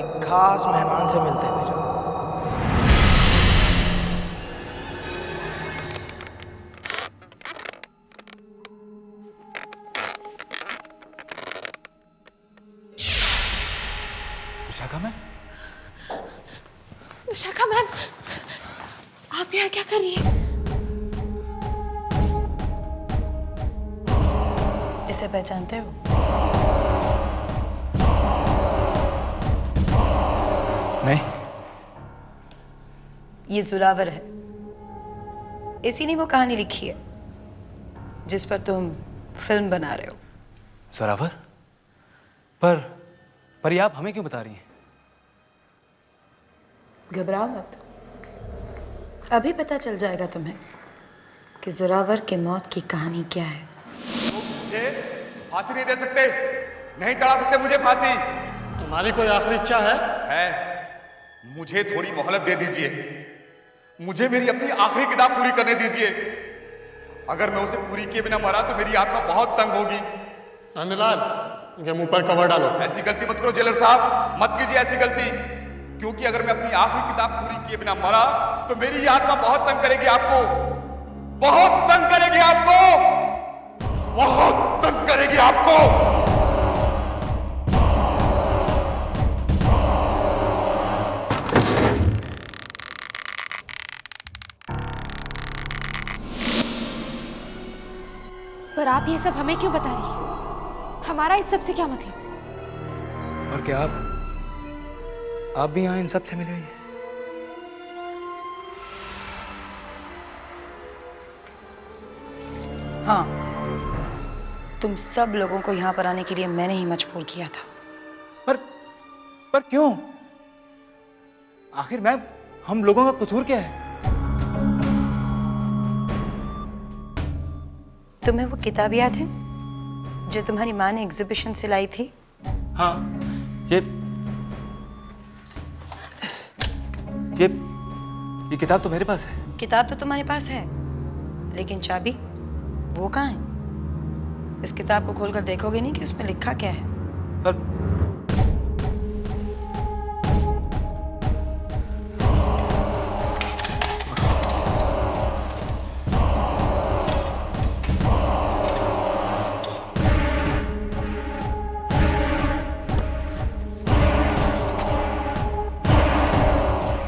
एक खास मेहमान से मिलते हुए जाओ। विशाखा मैम, विशाखा मैम, आप यहाँ क्या कर रही हैं? इसे पहचानते हो? नहीं। ये जोरावर है। इसी ने वो कहानी लिखी है जिस पर तुम फिल्म बना रहे हो। जोरावर? पर ये आप हमें क्यों बता रही हैं? घबराओ मत, अभी पता चल जाएगा तुम्हें कि जोरावर के मौत की कहानी क्या है। मुझे फांसी नहीं दे सकते, नहीं चढ़ा सकते मुझे फांसी। तुम्हारी कोई आखिरी इच्छा है? मुझे थोड़ी मोहलत दे दीजिए, मुझे मेरी अपनी आखिरी किताब पूरी करने दीजिए। अगर मैं उसे पूरी किए बिना मरा तो मेरी आत्मा बहुत तंग होगी। नंदलाल, इनके मुंह पर कवर डालो। ऐसी गलती मत करो जेलर साहब, मत कीजिए ऐसी गलती, क्योंकि अगर मैं अपनी आखिरी किताब पूरी किए बिना मरा तो मेरी ये आत्मा बहुत तंग करेगी आपको, बहुत तंग करेगी आपको, बहुत तंग करेगी आपको। पर आप ये सब हमें क्यों बता रही हैं? हमारा इस सब से क्या मतलब? और क्या आप भी यहाँ इन सब से मिली हुई हैं? हाँ, तुम सब लोगों को यहाँ पर आने के लिए मैंने ही मजबूर किया था। पर क्यों? आखिर मैम, हम लोगों का कसूर क्या है? तुम्हें वो किताब याद है जो तुम्हारी माँ ने एग्जीबिशन से लाई थी? हाँ, ये किताब तो मेरे पास है। किताब तो तुम्हारे पास है, लेकिन चाबी वो कहाँ है? इस किताब को खोलकर देखोगे नहीं कि उसमें लिखा क्या है?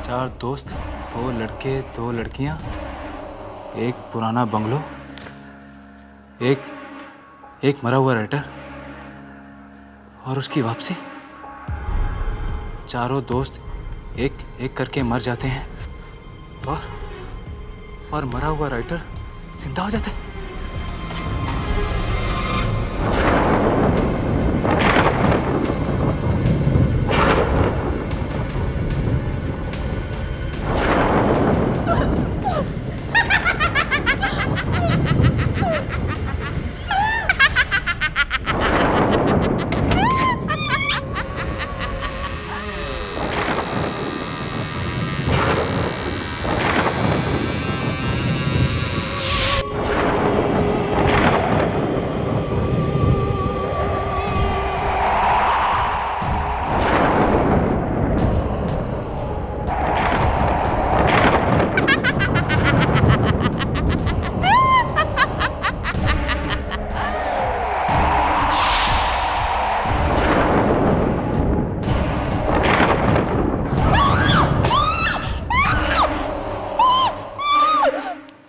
चार दोस्त, 2 लड़के 2 लड़कियां, एक पुराना बंगलो, एक मरा हुआ राइटर और उसकी वापसी। चारों दोस्त एक एक करके मर जाते हैं और मरा हुआ राइटर जिंदा हो जाता है।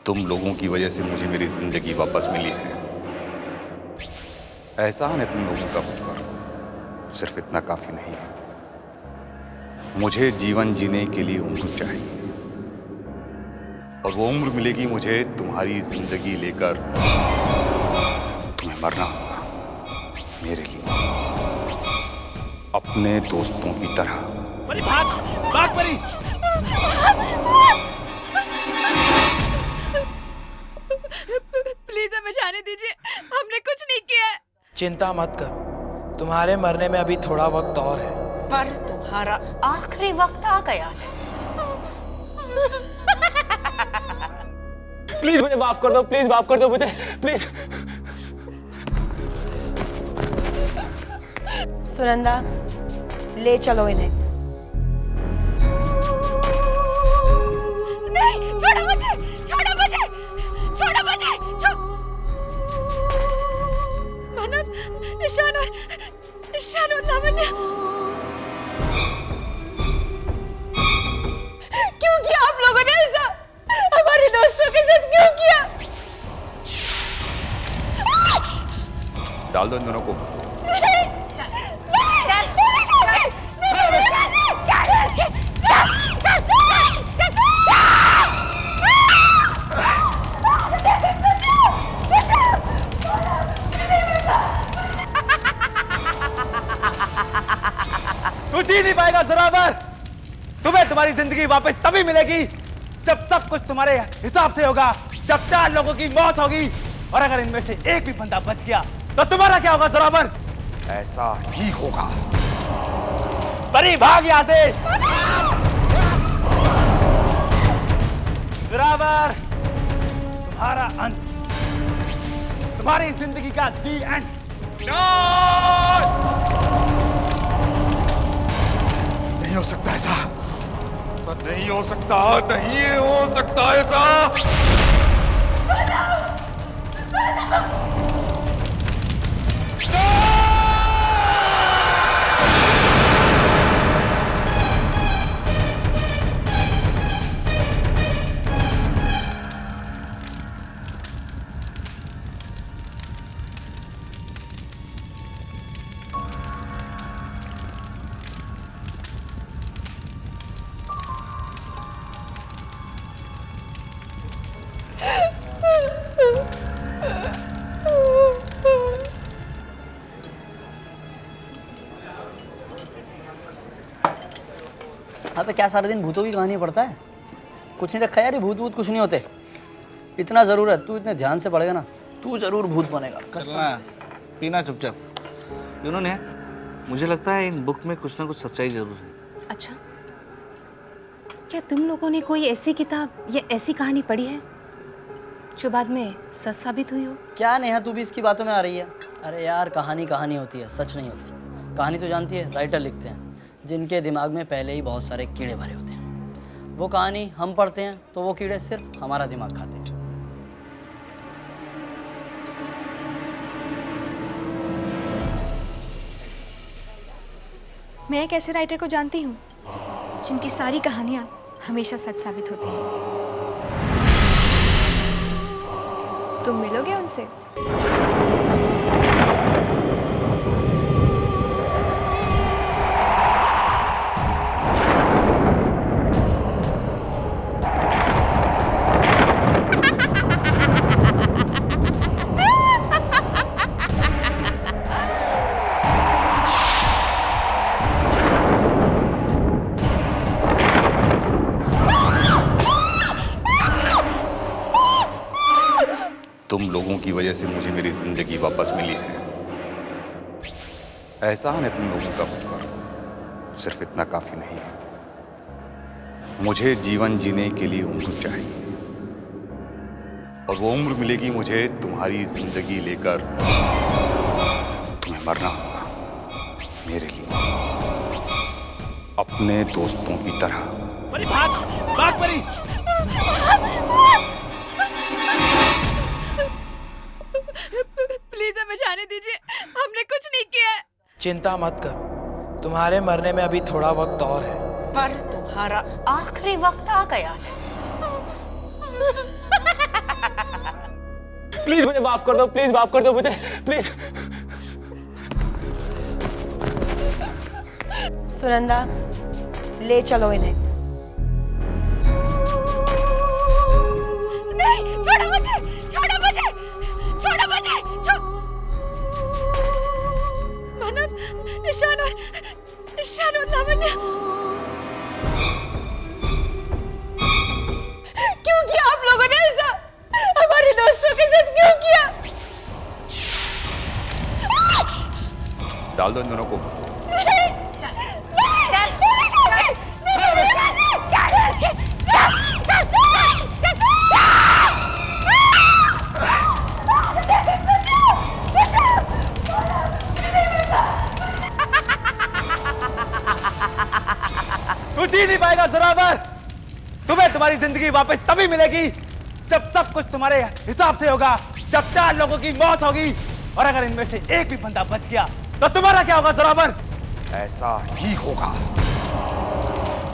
तुम लोगों की वजह से मुझे मेरी जिंदगी वापस मिली है। एहसान है तुम लोगों का मुझ पर, सिर्फ इतना काफी नहीं है। मुझे जीवन जीने के लिए उम्र चाहिए, और वो उम्र मिलेगी मुझे तुम्हारी जिंदगी लेकर। तुम्हें मरना होगा मेरे लिए, अपने दोस्तों की तरह। परी भाग, भाग परी। प्लीज हमें जाने दीजिए, हमने कुछ नहीं किया है। चिंता मत करो, तुम्हारे मरने में अभी थोड़ा वक्त और है। पर तुम्हारा आखिरी वक्त आ गया है। प्लीज मुझे माफ कर दो, प्लीज माफ कर दो मुझे, प्लीज। सुनंदा, ले चलो इन्हें। नहीं, छोड़ो मुझे, छोड़ो मुझे, छोड़ो मुझे, मानव, ईशान और लावण्य, क्यों किया आप लोगों ने ऐसा? हमारे दोस्तों के साथ क्यों किया? डाल दो इन दोनों को। तू जी नहीं पाएगा ज़ोरावर। तुम्हें तुम्हारी जिंदगी वापस तभी मिलेगी जब सब कुछ तुम्हारे हिसाब से होगा, जब 4 लोगों की मौत होगी, और अगर इनमें से एक भी बंदा बच गया तो तुम्हारा क्या होगा ज़ोरावर? ऐसा ही होगा। परी भाग यहां से। ज़ोरावर, तुम्हारा अंत, तुम्हारी जिंदगी का दी एंड। नहीं हो सकता ऐसा, नहीं हो सकता, नहीं हो सकता ऐसा। अबे क्या सारा दिन भूतों की कहानी पढ़ता है? कुछ नहीं रखा यार, ये भूत भूत कुछ नहीं होते। इतना ज़रूर है, तू इतने ध्यान से पढ़ेगा ना, तू ज़रूर भूत बनेगा। चलना पीना चुपचाप। इन्होंने मुझे लगता है इन बुक में कुछ ना कुछ सच्चाई जरूर है। अच्छा, क्या तुम लोगों ने कोई ऐसी किताब या ऐसी कहानी पढ़ी है जो बाद में सच साबित हुई हो? क्या नेहा, तू भी इसकी बातों में आ रही है? अरे यार, कहानी कहानी होती है, सच नहीं होती। कहानी तो जानती है, राइटर लिखते हैं जिनके दिमाग में पहले ही बहुत सारे कीड़े भरे होते हैं। वो कहानी हम पढ़ते हैं तो वो कीड़े सिर्फ हमारा दिमाग खाते हैं। मैं एक ऐसे राइटर को जानती हूँ जिनकी सारी कहानियाँ हमेशा सच साबित होती हैं। तुम मिलोगे उनसे? तुम लोगों की वजह से मुझे मेरी जिंदगी वापस मिली है। एहसान है तुम लोगों का मुझ पर, सिर्फ इतना काफी नहीं है। मुझे जीवन जीने के लिए उम्र चाहिए, और वो उम्र मिलेगी मुझे तुम्हारी जिंदगी लेकर। तुम्हें मरना होगा मेरे लिए, अपने दोस्तों की तरह। परी भाग, भाग परी। प्लीज हमें जाने दीजिए, हमने कुछ नहीं किया है। चिंता मत करो, तुम्हारे मरने में अभी थोड़ा वक्त और है। पर तुम्हारा आखिरी वक्त आ गया है। प्लीज मुझे माफ कर दो, प्लीज माफ कर दो मुझे, प्लीज। सुनंदा, ले चलो इन्हें। नहीं, छोड़ो मुझे, छोड़ो मुझे, छोड़ो मुझे, मानव, ईशान और लावण्य, क्यों किया आप लोगों ने ऐसा? हमारे दोस्तों के साथ क्यों किया? डाल दो इन दोनों को। तू जी नहीं पाएगा ज़ोरावर। तुम्हें तुम्हारी जिंदगी वापस तभी मिलेगी जब सब कुछ तुम्हारे हिसाब से होगा, जब 4 लोगों की मौत होगी, और अगर इनमें से एक भी बंदा बच गया तो तुम्हारा क्या होगा ज़ोरावर? ऐसा ही होगा।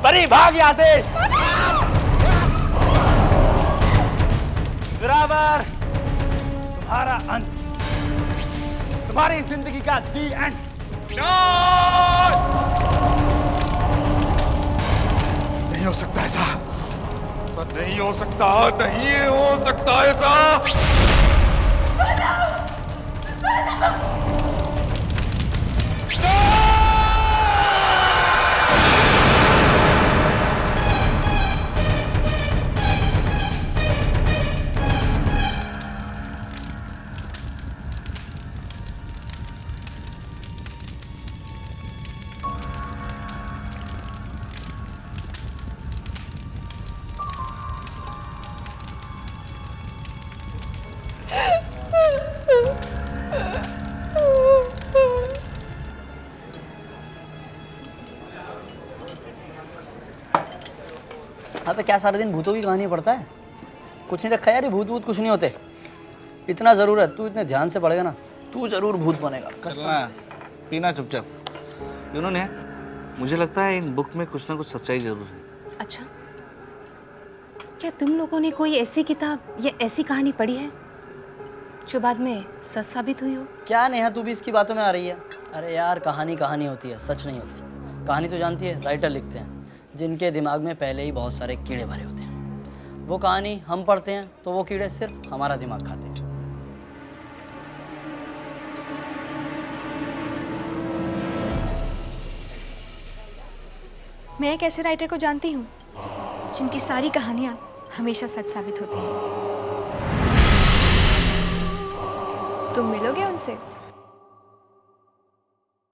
परी भाग यहां से। ज़ोरावर, तुम्हारा अंत, तुम्हारी जिंदगी का दी एंड। नहीं हो सकता ऐसा, नहीं हो सकता, नहीं हो सकता ऐसा। अबे क्या सारा दिन भूतों की कहानी पढ़ता है? कुछ नहीं रखा यार, ये भूत भूत कुछ नहीं होते। इतना ज़रूर है, तू इतने ध्यान से पढ़ेगा ना, तू ज़रूर भूत बनेगा। चलना पीना चुपचाप। इन्होंने मुझे लगता है इन बुक में कुछ ना कुछ सच्चाई जरूर है। अच्छा, क्या तुम लोगों ने कोई ऐसी किताब या ऐसी कहानी पढ़ी है जो बाद में सच साबित हुई हो? क्या नेहा, तू भी इसकी बातों में आ रही है? अरे यार, कहानी कहानी होती है, सच नहीं होती। कहानी तो जानती है, राइटर लिखते हैं जिनके दिमाग में पहले ही बहुत सारे कीड़े भरे होते हैं। वो कहानी हम पढ़ते हैं तो वो कीड़े सिर्फ हमारा दिमाग खाते हैं। मैं एक ऐसे राइटर को जानती हूँ जिनकी सारी कहानियाँ हमेशा सच साबित होती हैं। तुम मिलोगे उनसे?